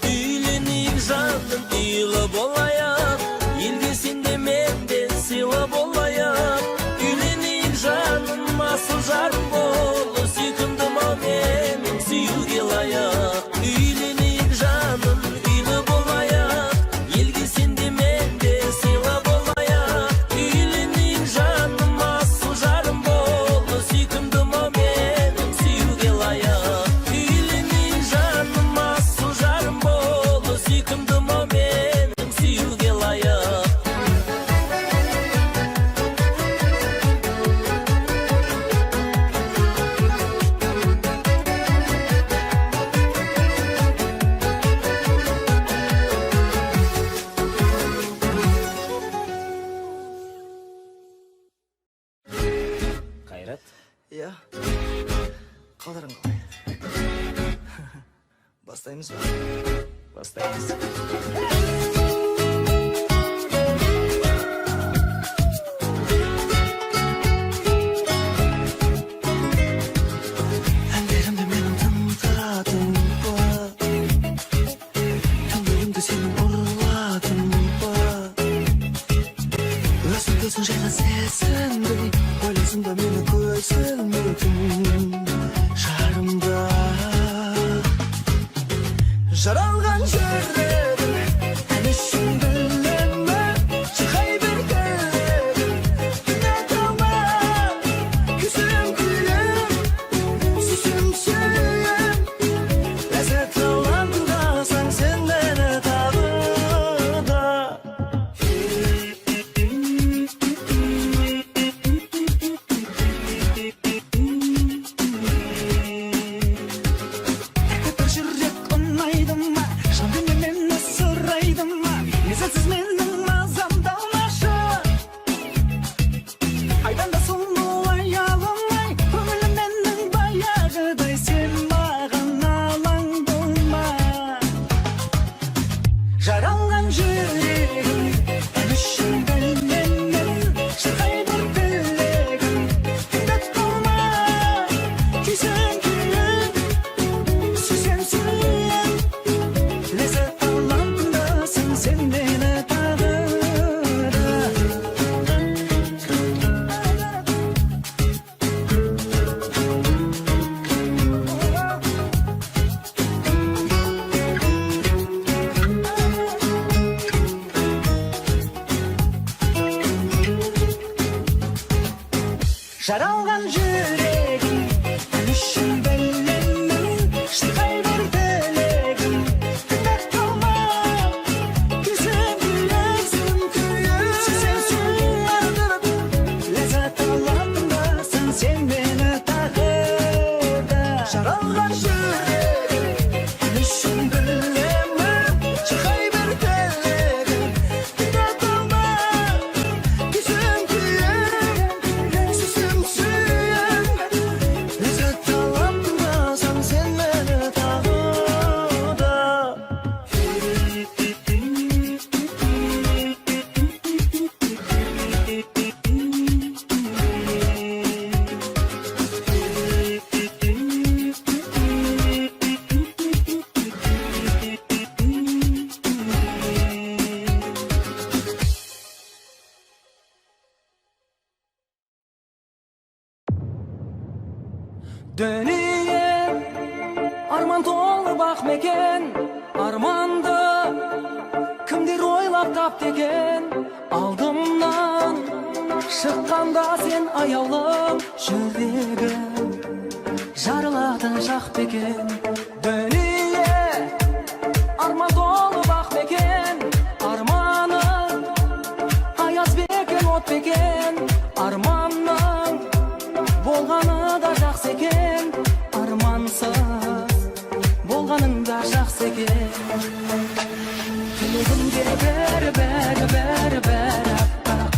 Үйленейік жаным үйлі болайық Елге сен де мен де сыйла болайық Үйленейік жаным асыл жарым бол Сүйкімдім ау менің сүюге лайық Үйленейік жаным үйлі болайық Елге сен де мен де сыйла болайық Үйленейік жаным асыл жарым бол Сүйкімдім ау менің сүюге лайық Үйленейік жаным асыл жарым бол Сүйкімдім ау менің сүюге лайық Қайрат Иә қалдарың қалай Бастаймыз ба бастаймыз Gözün жайға сезінбей ойлайсың да мені көзілмейтін жарымда жаралған жүрегім әлі үшін білемі шырқай бергенім түнек алма күзім күлім сүзім сүйем ләззат алаңдасаң сен мені тағы да бір жүрек ұнайды ма жан дүниемені сұрайды ма ләззатсыз менің мазам далмашы айдан да сұлу аялымай көңілім менің баяғыдай сен маған алаң болма жаралған жүрегім әлі үшін білмеймін шырқай бір тілегім тыңдап қалма күйсең күйім сүйсең сүйем ләззат алаңдасың сен мені тағы да жаралған жүрегім әлі үшін білмеймін шырқай бір тілегім тыңдап қалма күйсең күйім сүйсең сүйем ләззат алаңдасың сен мені тағы да жаралған жүрегім әлі үшін білмеймін шырқай бір тілегім тыңдап қалма күйсең күйім сүйсең сүйем ләззат алаңдасаң сен мені тағы да Dünya arman dolu bak meken armandı kimdir oylap taptı eken aldımdan şıkkanda sen ayavlım жүрегім жарылатын шақ бекен Dünya arman dolu bak meken armanın аяз бекен от бекен арманның болғаны да жақсы екен армансыз болғаның да жақсы екен тілегімде бәрі аппақ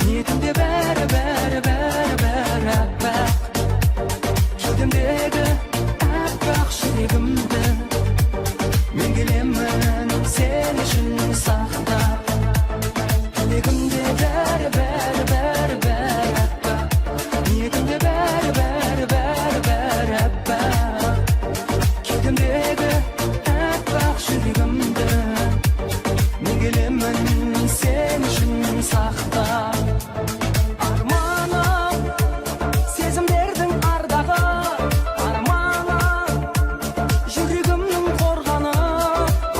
ниетімде бәрі аппақ кеудемдегі аппақ жүрегімді мен келемін сен үшін сақтап тілегімде бәрі аппақ ниетімде бәрі аппақ кеудемдегі аппақ жүрегімді мен келемін сен үшін сақтап арманым сезімдердің ардағы арманым жүрегімнің қорғаны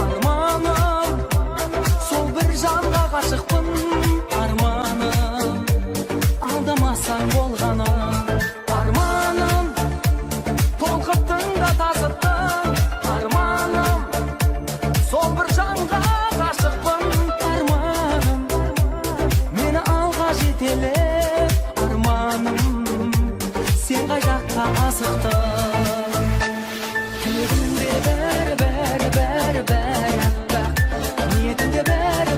арманым сол бір жанға ғашықпын арманым алдамасаң болғаны арманым толқыттың да тасыттың арманым сол бір жанға ғашықпын арманым мені алға жетелеп арманым сен қай жаққа асықтың тілегімде бәрі аппақ ниетімде бәрі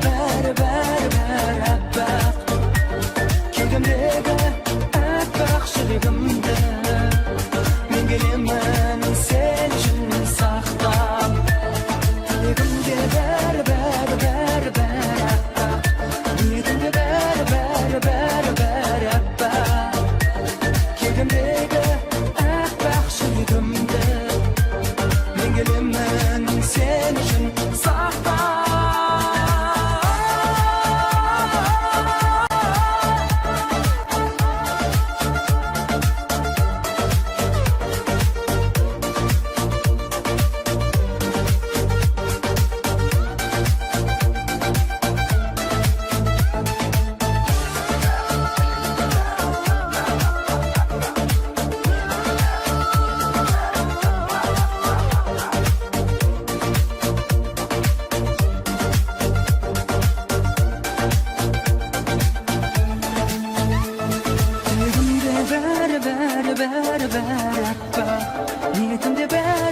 аппақ кеудемдегі аппақ жүрегімді мен келемін сен үшін сақтап тілегімде бәрі аппақ ниетімде бәрі аппақ кеудемдегі аппақ appa niyetimde ber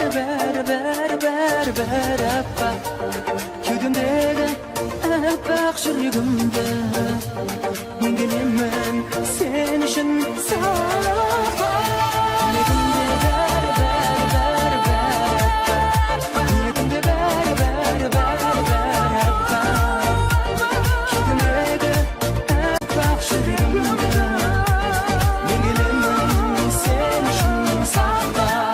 appa Küdümdeki appak yüreğimde Men gelemen sen için sağlığa Niyetimde appa niyetimde appa Küdümdeki appak yüreğimde Men gelemen sen için sağlığa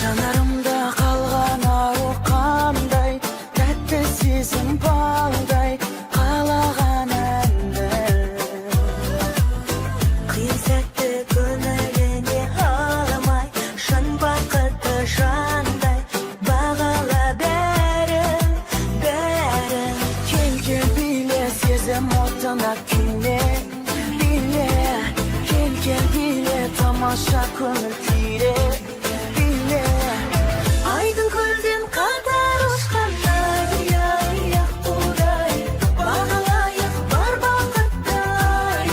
Жанарымда қалған ауыр қандай тәтті сезім балдай қалаған әнді Қиын сәтті көңіліне аламай шын бақытты жандай бағала бәрін Кел биле сезім отына күйне биле тамаша көңіл күйре биле Айдын көлден қатар ұшқандай ай удай бағалайық бар бақыттай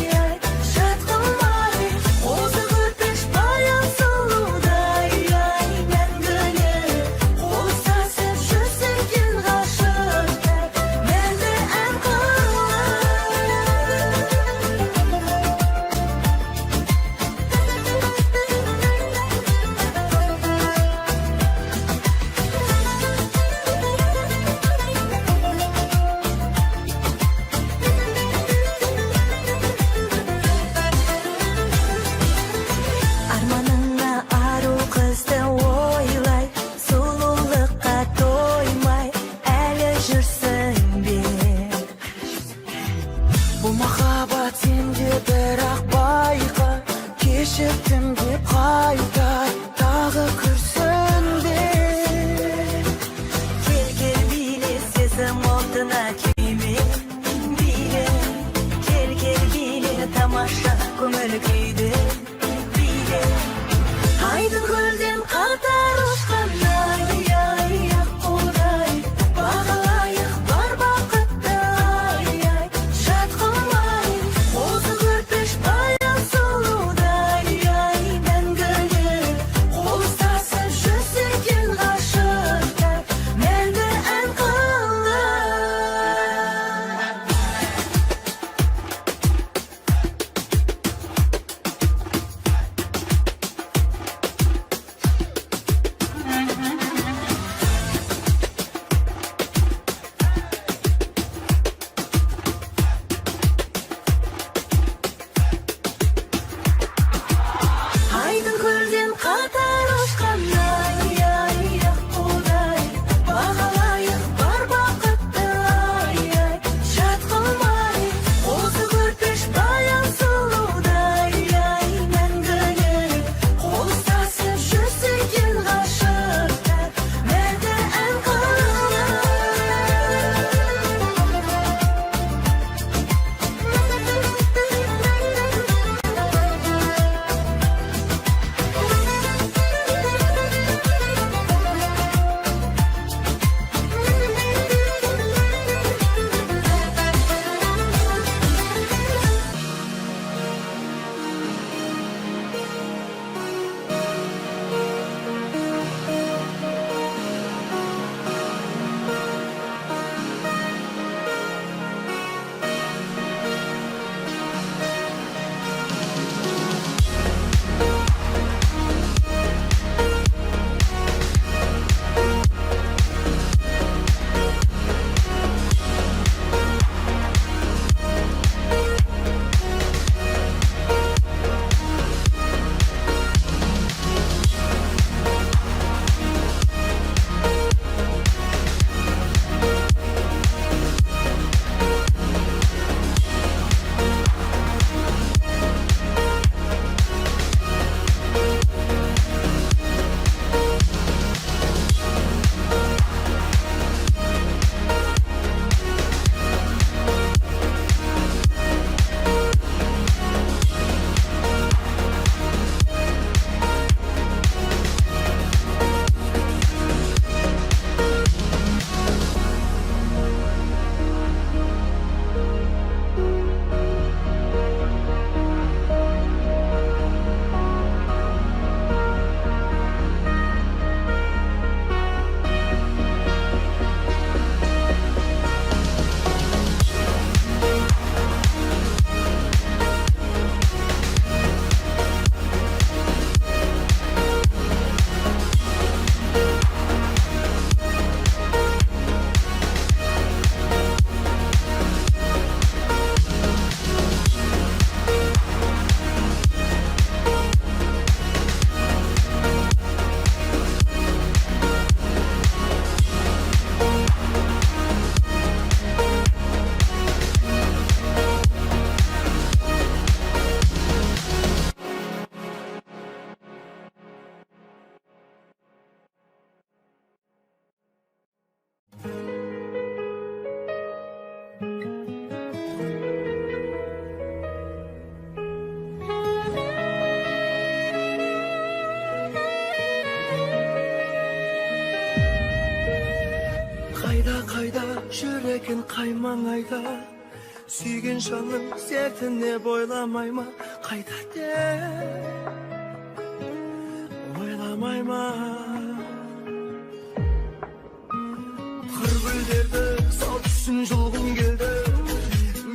жат қылмай озық өтіш баян сұлудай мәңгілік қоштасып жүрсек ғашықтар мәңгі ән Арманыңа ару қызды ойлай сұлулыққа тоймай әлі жүрсің бе Бұл махаббат сенде бірақ байқа кешірдім деп қайта тағы күрсінді Кел биле сезім отына күйме биле Кел биле тамаша көңіл күйді биле Айдын көлден қатар ұшқандай ай удай бағалайық бар бақыттай жат қылмай озық өтіш баян сұлудай мәңгілік қол ұстасып жүрсек ғашықтар мәңгі ән қылып Жүрегін қаймаң айда сүйген жанның сертіне бойламай ма қайта де ойламай ма қыр гүлдерді сал түсін жұлғым келді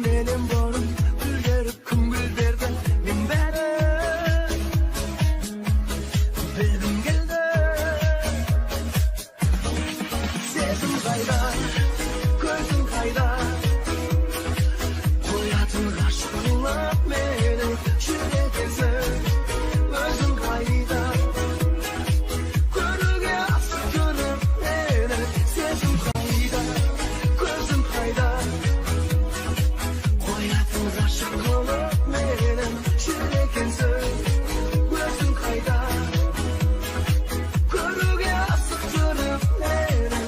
менен бұрын үлгеріп күн гүл берді мен бәрі білгім келді сезім қайда көзің қайда қоятын ғашығыңлап менің жүрегімсің өзің қайда көруге асық тұрып мені сезім қайда көзің қайда қоятын ғашығыңлап менің жүрегімсің өзің қайда көруге асық тұрып мені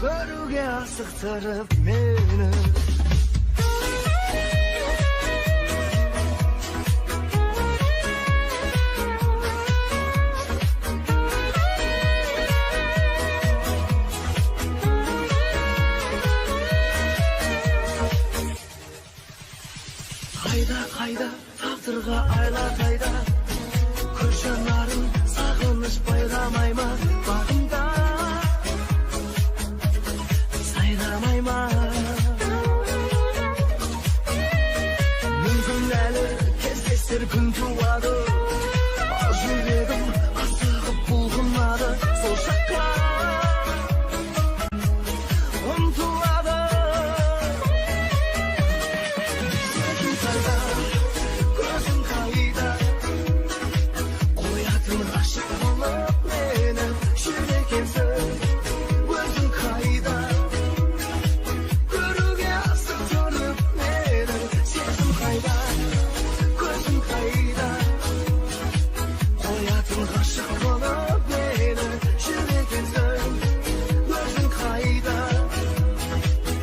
көруге асықтырып мені қайда қайда тағдырға айла қайда көз жанарың сағыныш байламай ма бағымда сайрамай ма мүмкін әлі кездесер күн туады ал жүрегім асығып бұлғынады сол жаққа ұмтылады сезім қайда көзің қайда қоятын ғашық қылып мені жүрегімсің өзің қайда көруге асық тұрып мені сезім қайда көзің қайда қоятын ғашық қылып мені жүрегімсің өзің қайда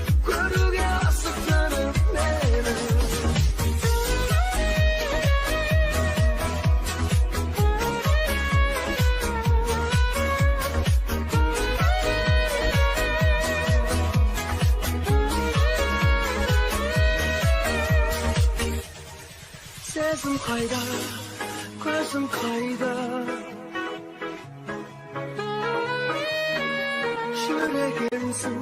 көруге асық тұрып мені сезім қайда көзім қайда жүрегімсің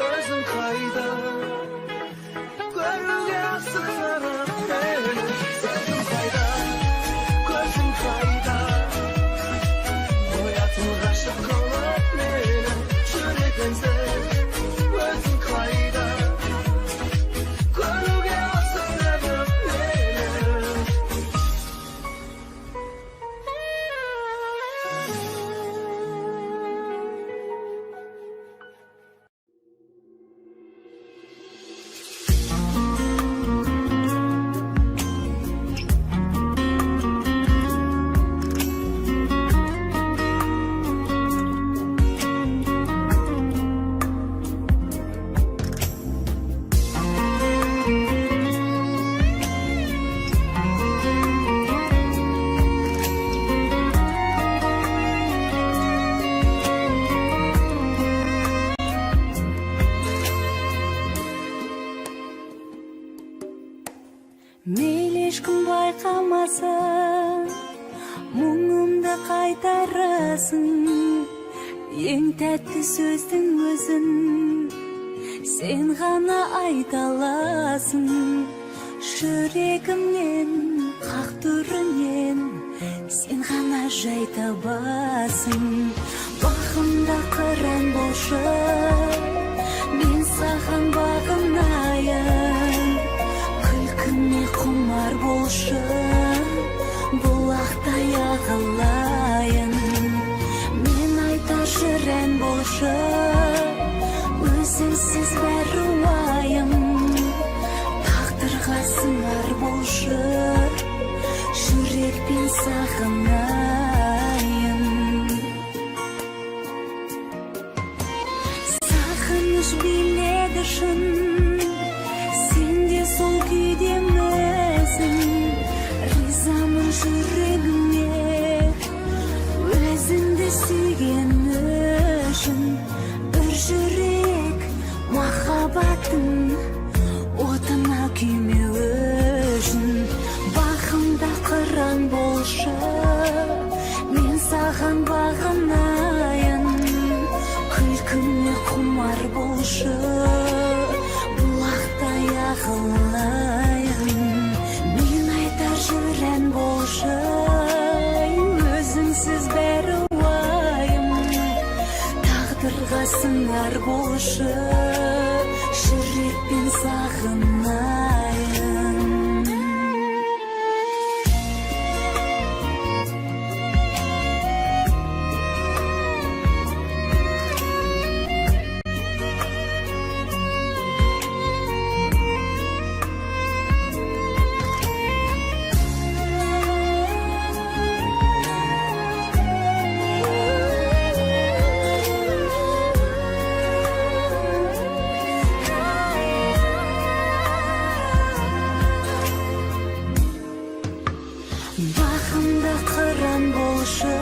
өзің қайда көруге асықтырып мені сезім қайда көзім қайда қоятын ғашық қылып мені жүрегімсің өзің қайда көруге асықтырып мені мейлі ешкім байқамасын мұңымды қайтарасың ең тәтті сөздің өзін сен ғана айта аласың жүрегімнен қақ түрінен сен ғана жай табасың бағымда қыран болшы мен саған бағынайын күлкіңе құмар болшы бұлақтай ағылайын мен айтар жүрен болшы өзіңсіз бәрі уайым тағдырға сыңар болшы жүрекпен сағынайын сағыныш биледі шын сен де сол күйдемісің болушы, бұлақтай ағылайын. Мен айтар жүрен болушы, өзіңсіз бәрі уайым. Тағдырға сыңар болушы, жүрекпен сағынайын. Бағымда қыран болшы,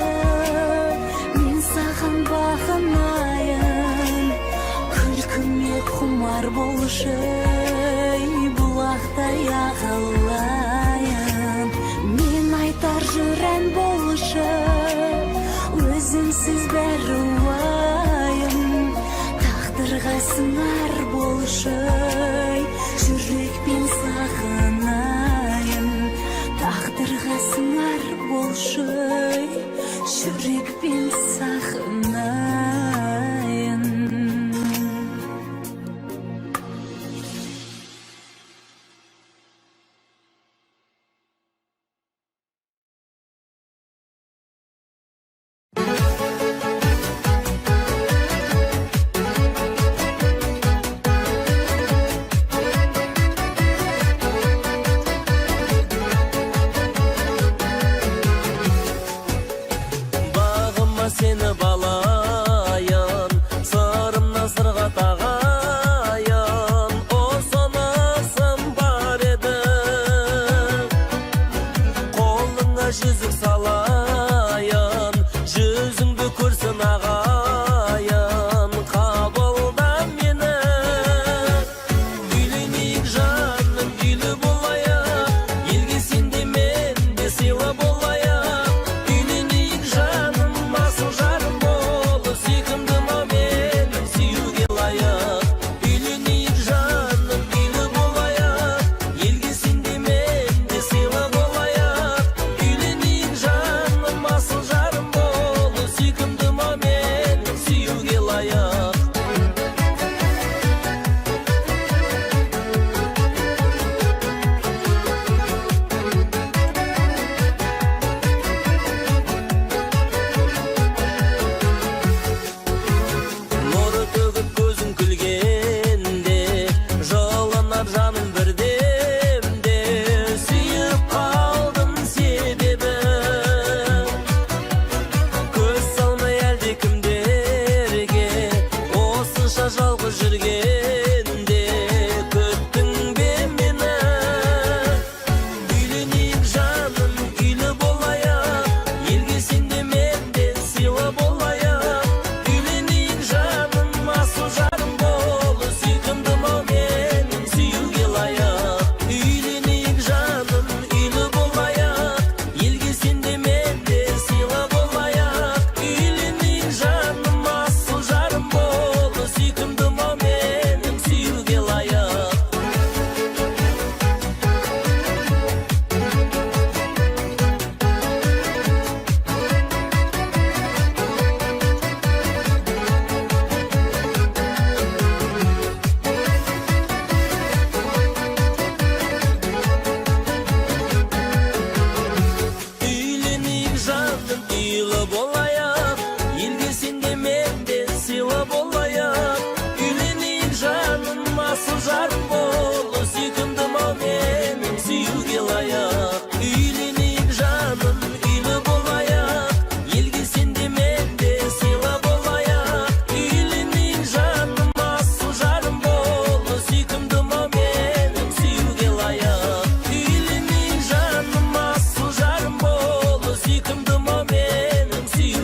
мен саған бағынайын. Күлкіме құмар болшы, бұлақтай ағылайын. Мен айтар жүрен болшы, өзіңсіз бәрі уайым. Тағдырға сыңар болшы, жүрекпен сағынайын. Тағдырға сыңар болшы, жүрекпен сағынайын. Бағыма сені балайын, сырымнан сырға тағайын. Осынысым бар еді, қолыңа жүзік салайын, жүзіңді көрсін ағайын. Қабылда мені, үйленейік жаным, үйлі болайық, елге сен де мен де сыйлы болайық. Үйленейік жаным, асыл жарым болып, сүйкімді менің сүюге лайық. Үйленейік жаным, үйлі болайық, елге сен де мен де сыйлы болайық. Үйленейік жаным, асыл жарым болып, сүйкімді менің сүюге лайық. Нұры төгіп көзің күлгенде, жылынар жаным бірдемде. Сүйіп қалдым себебі, көз салмай әлде кімдерге, осынша жалғыз жүргенде. Күттің бе мені, үйленейік жаным, үйлі болайық, елге сен де мен де сыйлы болайық. Үйленейік жаным, асыл жарым болып, сүйкімді менің сүюге лайық. Үйленейік жаным, үйлі болайық, елге сен де мен де сыйлы болайық. Үйленейік жаным, асыл жарым болып, сүйкімді менің сүюге лайық. Үйленейік жаным, үйлі болайық, елге сен де мен де сыйлы болайық. Үйленейік жаным, асыл жарым болып, сүйкімді менің сүюге лайық. Үйленейік жаным, үйлі болайық, елге сен де мен де сыйлы болайық. Үйленейік жаным, асыл жарым болып, сүйкімді менің сүюге лайық. Үйленейік жаным, асыл жарым болып, сүйкімді менің сүюге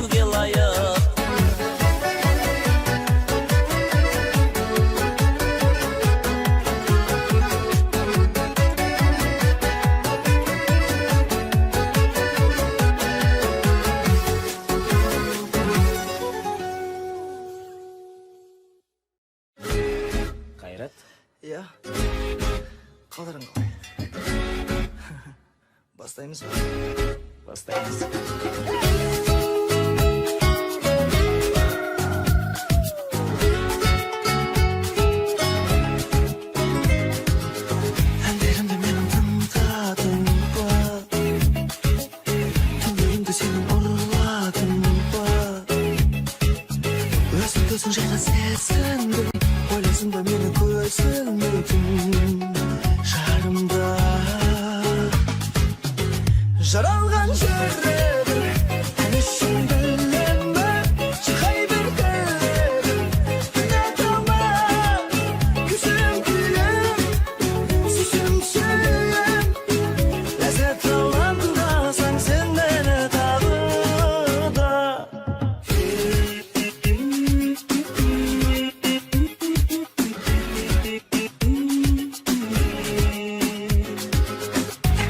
Бастаймыз. Бастаймыз. Әндерімді менің тыңдадың ба? Түндерімді сенің ұрладың ба? Өзің жайға сезіндім, ойлайсың ба мені көзілмейтін жарымда. Жаралған жүрегім, ән үшін білемі, шырқай бір тілегім. Түнет алма, күзім күйім, сүзім сүйім. Ләззат алаңдасаң сен мені тағы да.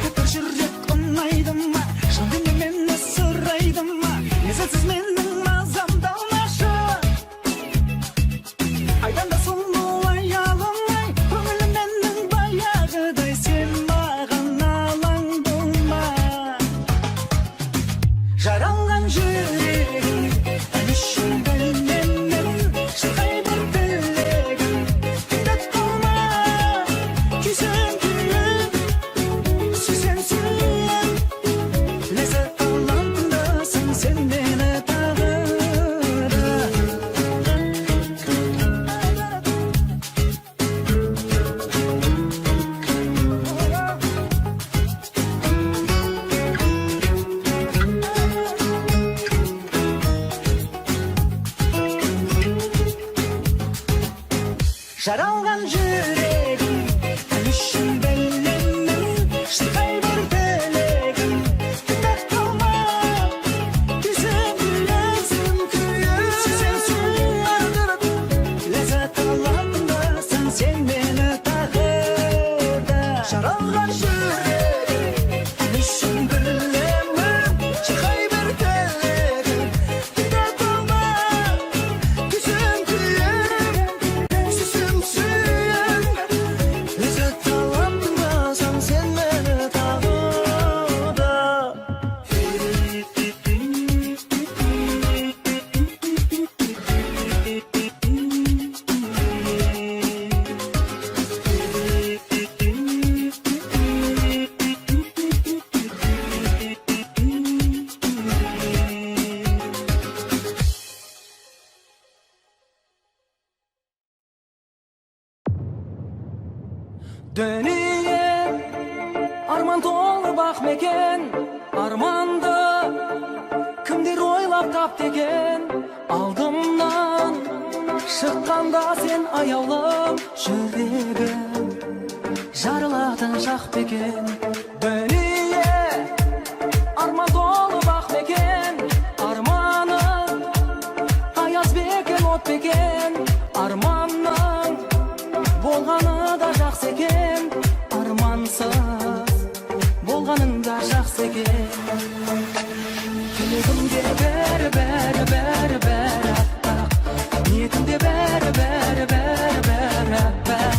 Бір жүрек ұнайды ма, жан дүниемен сұрайды ма, ләззатсыз менің мазамды алмашы. Айдан да сұлу аялымай, көңілім менің баяғыдай, сен маған алаң болма. Жаралған жүрегім, ән үшін білмеймін, шырқай бір тілегім. Тыңдат болма, күйсем күйім, сүйсем сүйем. Ләззат алаңдасаң сен мені тағы да. Жаралған жүрегім, ән үшін білемін, шырқай бір тілегім. Тыңдат болма, күйсем күйім, сүйсем сүйем. Ләззат алаңдасаң сен мені тағы да. Жаралған жүрегім, ән үшін білемін, шырқай бір тілегім. Тыңдат болма, күйсем күйім, сүйсем сүйем. Ләззат алаңдасаң сен мені тағы да. Dünya arman dolu bak meken, armandı kimdir oylap taptı eken. Aldımdan şıkkanda sen ayavlım, жүрегім жарылатын шақ бекен. Dünya arman dolu bak meken, armanın аяз бекен, от бекен. Арманның болғаны да жақсы екен, армансыз болғаның да жақсы екен. Тілегімде бәрі аппақ, ниетімде бәрі аппақ.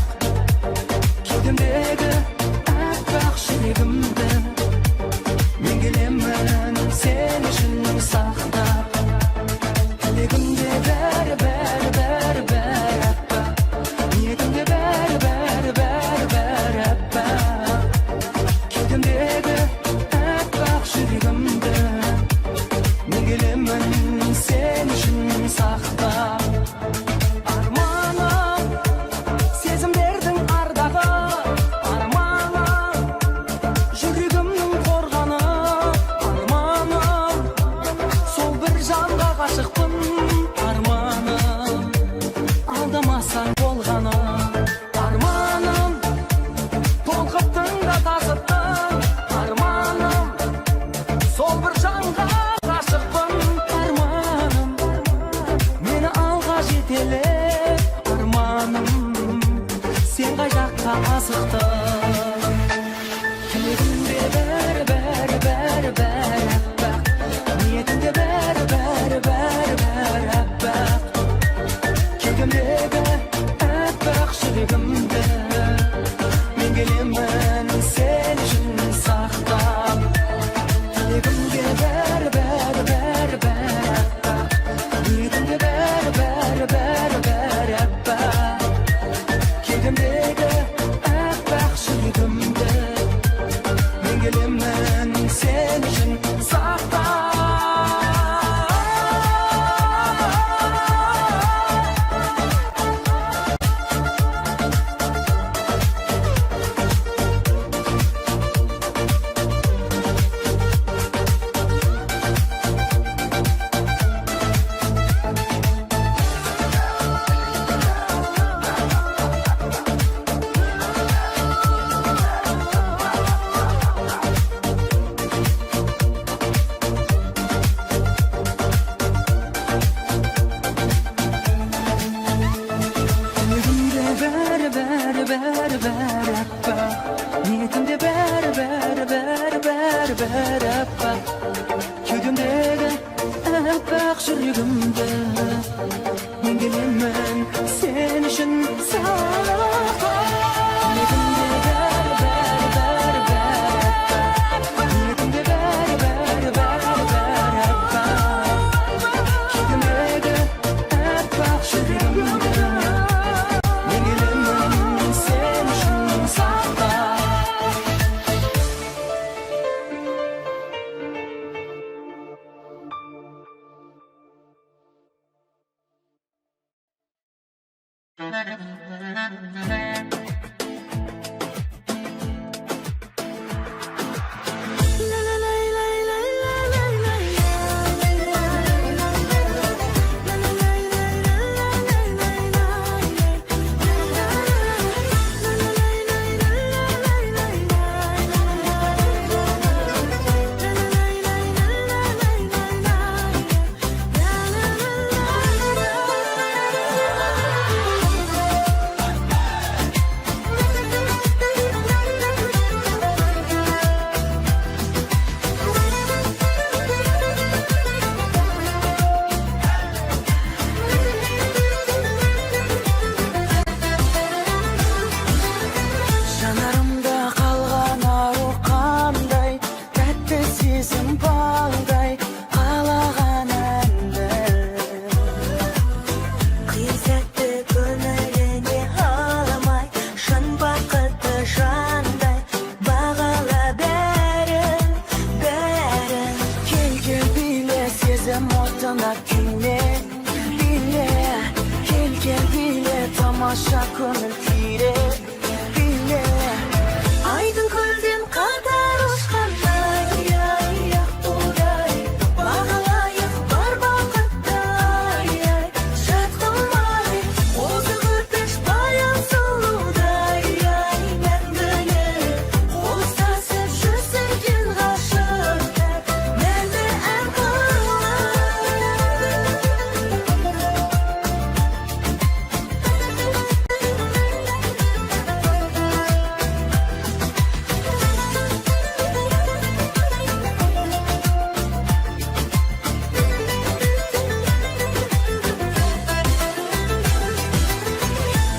Кеудемдегі аппақ жүрегімді мен келемін сен үшін сақтап. Тілегімде бәрі аппақ, ниетімде бәрі аппақ. Кеудемдегі аппақ жүрегімді мен келемін сен үшін сақтап. Арманым сезімдердің ардағы, арманым жүрегімнің қорғаны. Арманым сол бір жанға ғашықпын, арманым алдамасаң болғаны. Арманым толқыттың да тасыттың, арманым сол бір жанға ғашықпын. Арманым мені алға жетелеп, арманым сен қай жаққа асықтың. Тілегімде бәрі аппақ, ниетімде бәрі аппақ. Кеудемдегі аппақ жүрегімді мен келемін сен үшін сақтап. appak Köyümdeki appak yüreğimde Men gelemen sen için sakla Yüreğimde Tamaşa kömür kire bile Aydın kölden kadar uçkanday Uday Bağlayıp var bakıtday Şatqılmay Ozu gürpeş bayan suluday Men gönü Ulustasıp жүзсеген ғашықтар Мәлі ән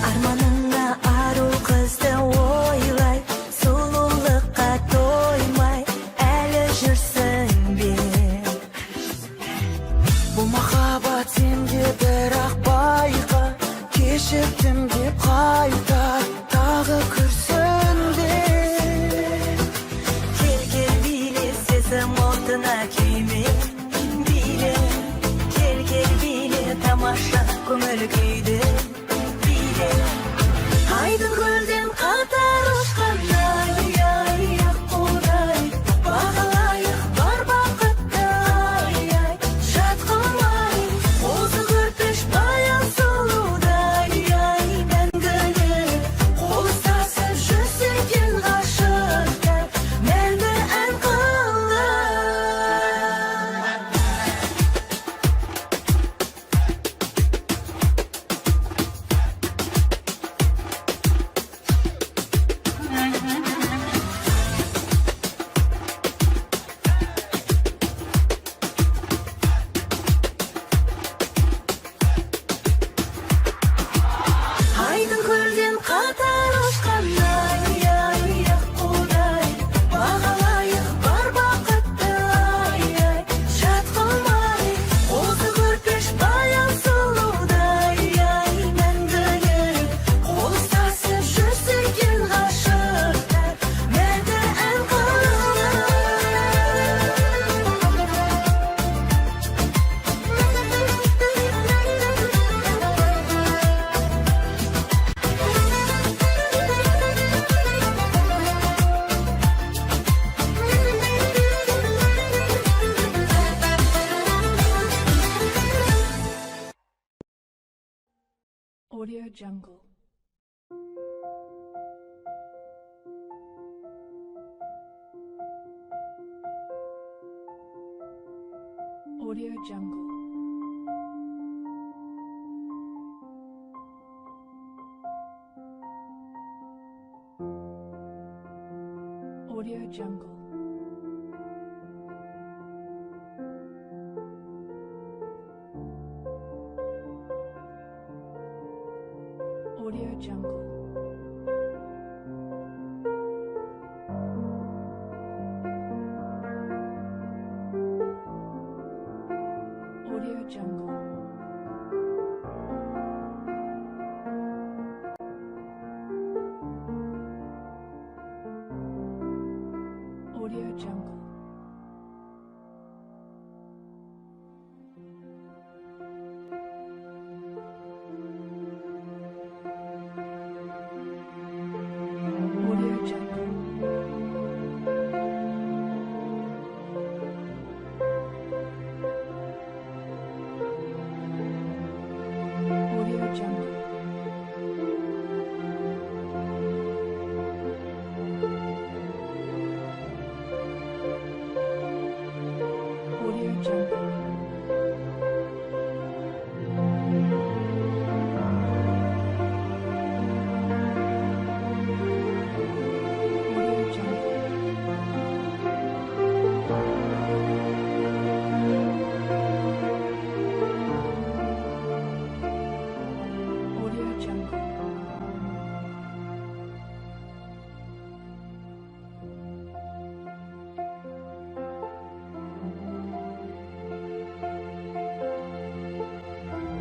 Арманыңа ару қызды ойлай Сұлулыққа тоймай әлі жүрсің бе Бұл махаббат сенде бірақ байқа Кешірдім деп қайта тағы күрсінді Кел биле сезім отына күйме Биле Кел биле тамаша көңіл күйді Биле Aydın gölden kadar uçkanday Uday Bağlayıp var bakıtday Şatqılmay Ozu gürpeş bayan suluday Men gönü Ulustasıp жүзсеген ғашықтар Мәлі ән Aydın gölden kadar uçkanday Uday Bağlayıp var bakıtday Şatqılmay Ozu gürpeş bayan suluday Men gönü Ulustasıp жүзсеген ғашықтар Мәлі ән Audio Jungle. Audio Jungle. Audio Jungle. Audio Jungle. Audio Jungle. Audio Jungle. Audio Jungle. Audio Jungle. Audio Jungle. Audio Jungle. Audio Jungle.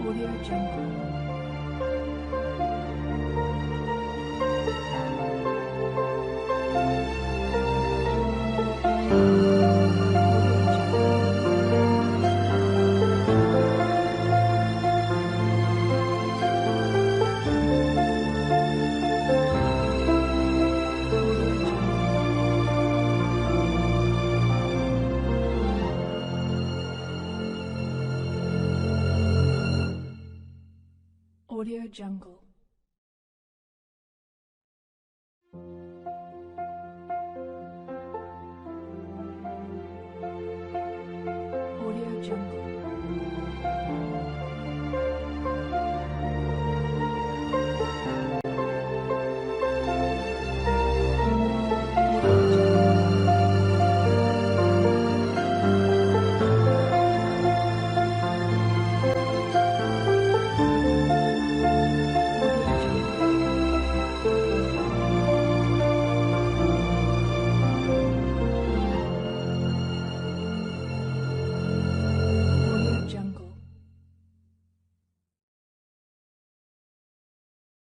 Audio Jungle. Audio Jungle. Audio Jungle.